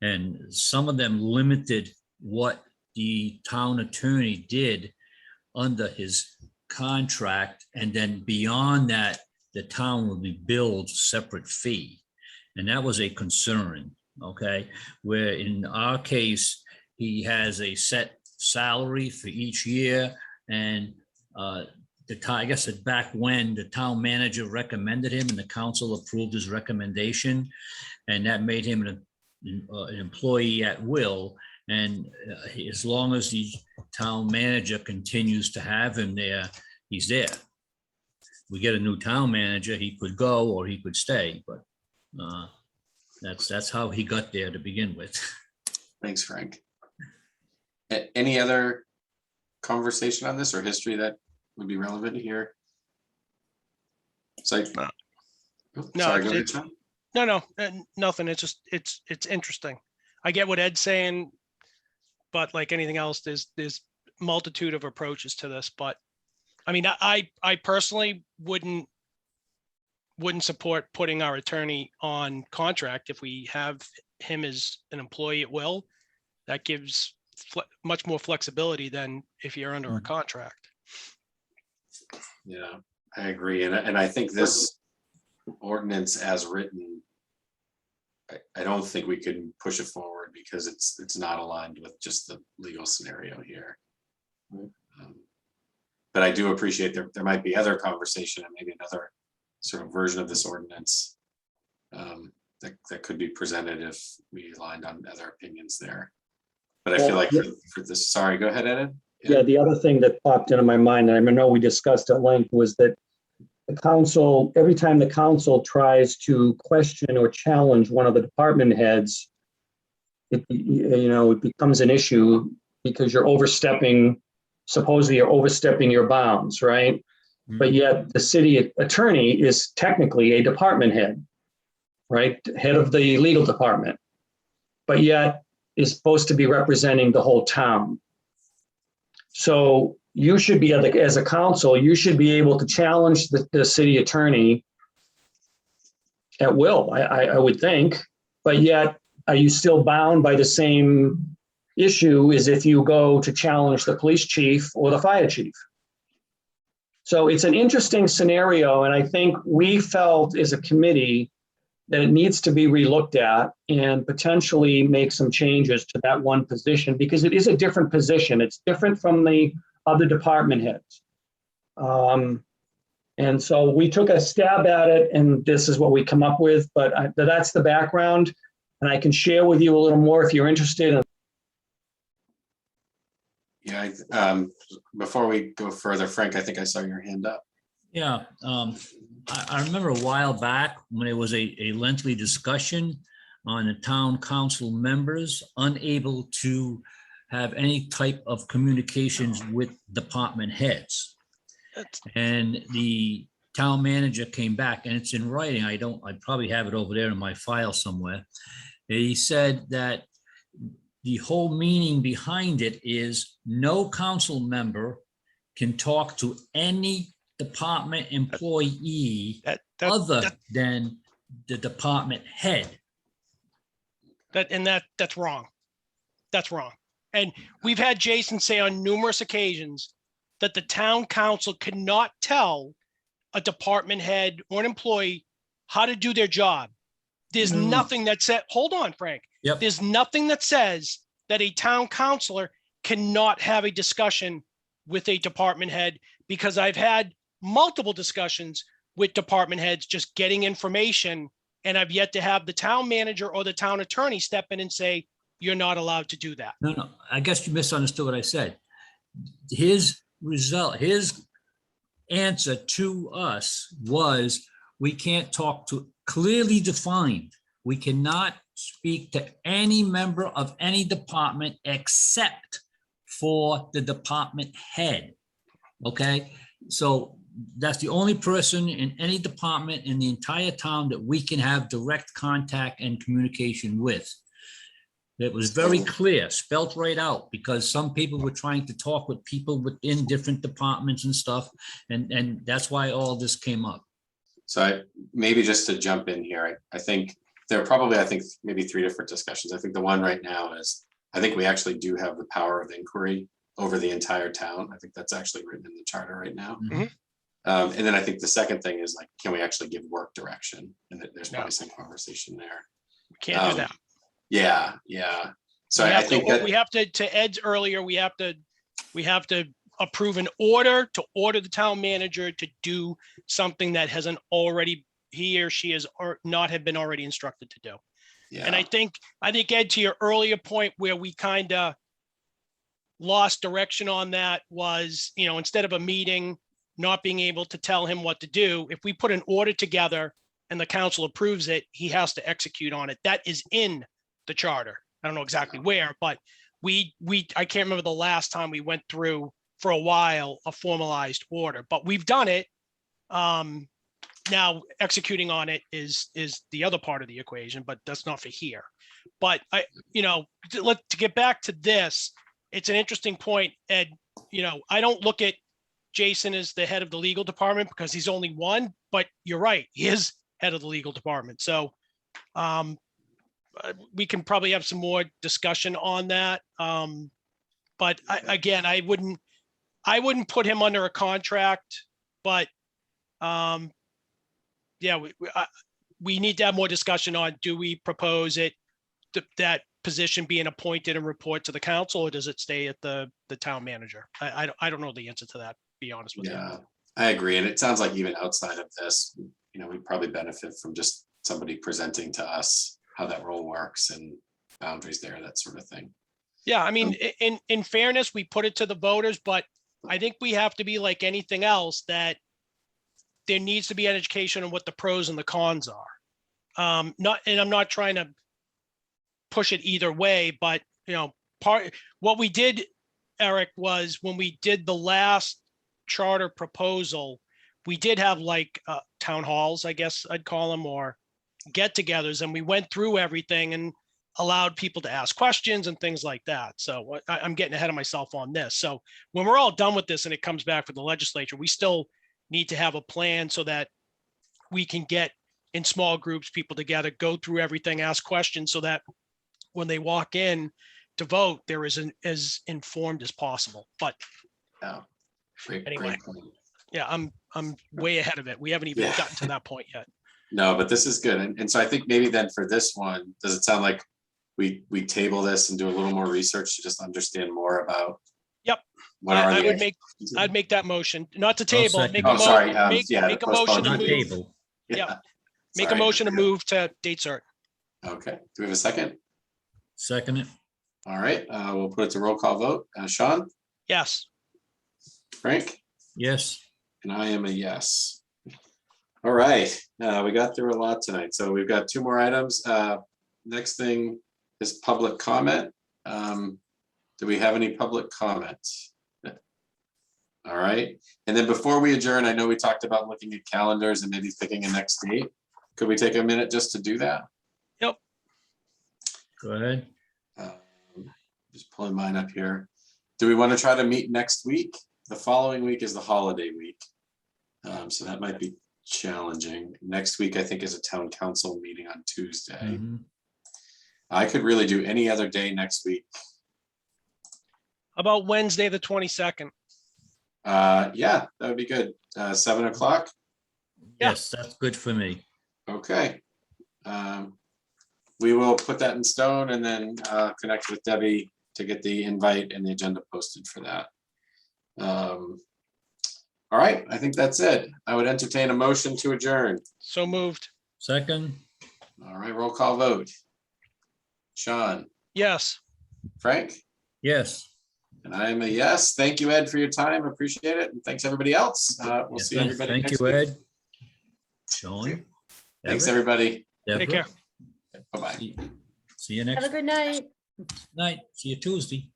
And some of them limited what the town attorney did under his contract. And then beyond that, the town would be billed separate fee. And that was a concern, okay? Where in our case, he has a set salary for each year. And I guess that back when the town manager recommended him and the council approved his recommendation, and that made him an employee at will. And as long as the town manager continues to have him there, he's there. We get a new town manager, he could go or he could stay, but that's how he got there to begin with. Thanks, Frank. Any other conversation on this or history that would be relevant here? So, No, nothing. It's just, it's interesting. I get what Ed's saying, but like anything else, there's multitude of approaches to this. But I mean, I personally wouldn't support putting our attorney on contract if we have him as an employee at will. That gives much more flexibility than if you're under a contract. Yeah, I agree. And I think this ordinance as written, I don't think we can push it forward because it's not aligned with just the legal scenario here. But I do appreciate there might be other conversation and maybe another sort of version of this ordinance that could be presented if we aligned on other opinions there. But I feel like for this, sorry, go ahead, Ed. Yeah, the other thing that popped into my mind, and I know we discussed at length, was that the council, every time the council tries to question or challenge one of the department heads, it becomes an issue because supposedly you're overstepping your bounds, right? Mm-hmm. But yet the city attorney is technically a department head, right? Head of the legal department, but yet is supposed to be representing the whole town. So you should be, as a council, you should be able to challenge the city attorney at will, I would think, but yet are you still bound by the same issue as if you go to challenge the police chief or the fire chief? So it's an interesting scenario, and I think we felt as a committee that it needs to be relooked at and potentially make some changes to that one position because it is a different position. It's different from the other department heads. And so we took a stab at it, and this is what we come up with, but that's the background, and I can share with you a little more if you're interested. Yeah, before we go further, Frank, I think I saw your hand up. Yeah, I remember a while back when it was a lengthy discussion on the town council members unable to have any type of communications with department heads. And the town manager came back, and it's in writing. I probably have it over there in my file somewhere. He said that the whole meaning behind it is no council member can talk to any department employee other than the department head. That's wrong. That's wrong. And we've had Jason say on numerous occasions that the town council cannot tell a department head or an employee how to do their job. There's nothing that said, hold on, Frank. Yep. There's nothing that says that a town councilor cannot have a discussion with a department head, because I've had multiple discussions with department heads just getting information, and I've yet to have the town manager or the town attorney step in and say, you're not allowed to do that. No, I guess you misunderstood what I said. His answer to us was, we can't talk to, clearly defined. We cannot speak to any member of any department except for the department head. Okay, so that's the only person in any department in the entire town that we can have direct contact and communication with. It was very clear, spelt right out, because some people were trying to talk with people within different departments and stuff. And that's why all this came up. So maybe just to jump in here, I think there are probably, maybe 3 different discussions. I think the one right now is, I think we actually do have the power of inquiry over the entire town. I think that's actually written in the charter right now. Mhm. And then I think the second thing is, like, can we actually give work direction? And there's probably some conversation there. We can't do that. Yeah. So I think that we have to Ed's earlier, we have to approve an order to order the town manager to do something that hasn't already, he or she has or not have been already instructed to do. yeah. And I think Ed, to your earlier point where we kind of lost direction on that was, instead of a meeting, not being able to tell him what to do, if we put an order together and the council approves it, he has to execute on it. That is in the charter. I don't know exactly where, but I can't remember the last time we went through for a while a formalized order, but we've done it. Now executing on it is the other part of the equation, but that's not for here. But to get back to this, it's an interesting point, Ed. I don't look at Jason as the head of the legal department because he's only one, but you're right, he is head of the legal department. So we can probably have some more discussion on that. But I wouldn't put him under a contract, but we need to have more discussion on, do we propose it, that position being appointed and report to the council, or does it stay at the town manager? I don't know the answer to that, to be honest with you. Yeah, I agree. And it sounds like even outside of this, we'd probably benefit from just somebody presenting to us how that role works and boundaries there, that sort of thing. Yeah, I mean, in fairness, we put it to the voters, but I think we have to be like anything else, that there needs to be an education on what the pros and the cons are. I'm not trying to push it either way, but what we did, Eric, was when we did the last charter proposal, we did have like town halls, I guess I'd call them, or get-togethers, and we went through everything and allowed people to ask questions and things like that. So I'm getting ahead of myself on this. So when we're all done with this and it comes back for the legislature, we still need to have a plan so that we can get in small groups, people together, go through everything, ask questions, so that when they walk in to vote, they're as informed as possible. But anyway, point. yeah, I'm way ahead of it. We haven't even gotten to that point yet. No, but this is good. And so I think maybe then for this one, does it sound like we table this and do a little more research to just understand more about? Yep. I'd make that motion, not to table, second. make Oh, a sorry. make a motion to Not move. table. Yeah. Make a Sorry. motion to move to date certain. Okay. Do we have a second? Second it. All right. We'll put it to roll call vote. Sean, Yes. Frank, Yes. and I am a yes. All right. We got through a lot tonight. So we've got 2 more items. Next thing is public comment. Do we have any public comments? All right. And then before we adjourn, I know we talked about looking at calendars and maybe picking a next date. Could we take a minute just to do that? Go ahead. Just pulling mine up here. Do we want to try to meet next week? The following week is the holiday week. So that might be challenging. Next week, I think, is a town council meeting on Tuesday. Mhm. I could really do any other day next week. About Wednesday, the 22nd. Yeah, that would be good. 7 o'clock. Yeah. Yes, that's good for me. Okay. We will put that in stone and then connect with Debbie to get the invite and the agenda posted for that. All right, I think that's it. I would entertain a motion to adjourn. So moved. Second, All right, roll call vote. Sean, Yes. Frank, yes. and I am a yes. Thank you, Ed, for your time. Appreciate it. And thanks everybody else. We'll Yes, see everybody Thank next you, week. Ed. Sean. Thanks, Everett, everybody. Take Deborah. care. Bye-bye. See you Have next a good night. night. See you Tuesday.